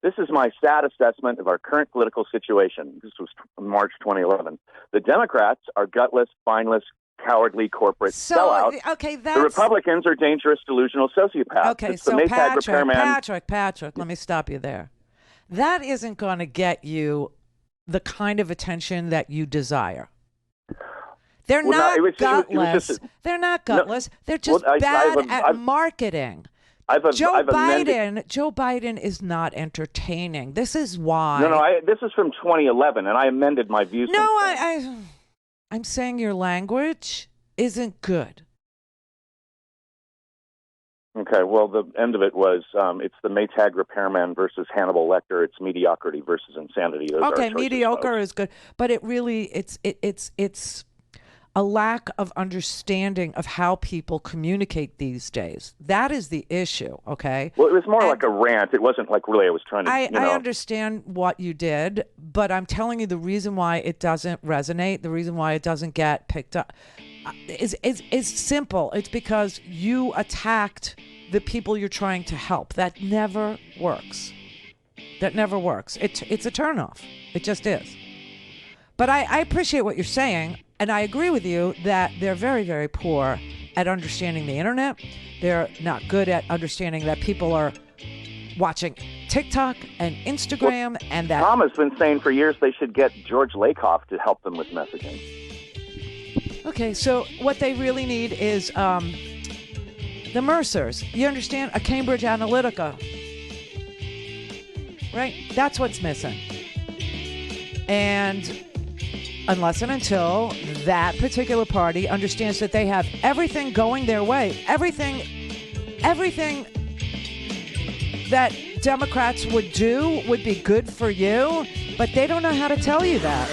"This is my sad assessment of our current political situation." This was March 2011. The Democrats are gutless, spineless, cowardly corporate sellouts. Okay, the Republicans are dangerous, delusional sociopaths. Okay, it's the Patrick, let me stop you there. That isn't going to get you the kind of attention that you desire. They're not gutless. They're not gutless. They're just bad at marketing. Joe Biden is not entertaining. This is why. No, this is from 2011, and I amended my views. No, I'm saying your language isn't good. Okay, well, the end of it was it's the Maytag repairman versus Hannibal Lecter. It's mediocrity versus insanity. Those are Okay, choices, mediocre folks. is good, but it really it's a lack of understanding of how people communicate these days. That is the issue. Okay. Well, it was more like a rant. It wasn't like really I was trying to. I understand what you did, but I'm telling you the reason why it doesn't resonate, the reason why it doesn't get picked up, is simple. It's because you attacked the people you're trying to help. That never works. That never works. It's a turnoff. It just is. But I appreciate what you're saying, and I agree with you that they're very, very poor at understanding the internet. They're not good at understanding that people are watching TikTok and Instagram, and that Tom has been saying for years they should get George Lakoff to help them with messaging. Okay, so what they really need is the Mercers. You understand? A Cambridge Analytica. Right? That's what's missing. And unless and until that particular party understands that they have everything going their way, everything that Democrats would do would be good for you, but they don't know how to tell you that.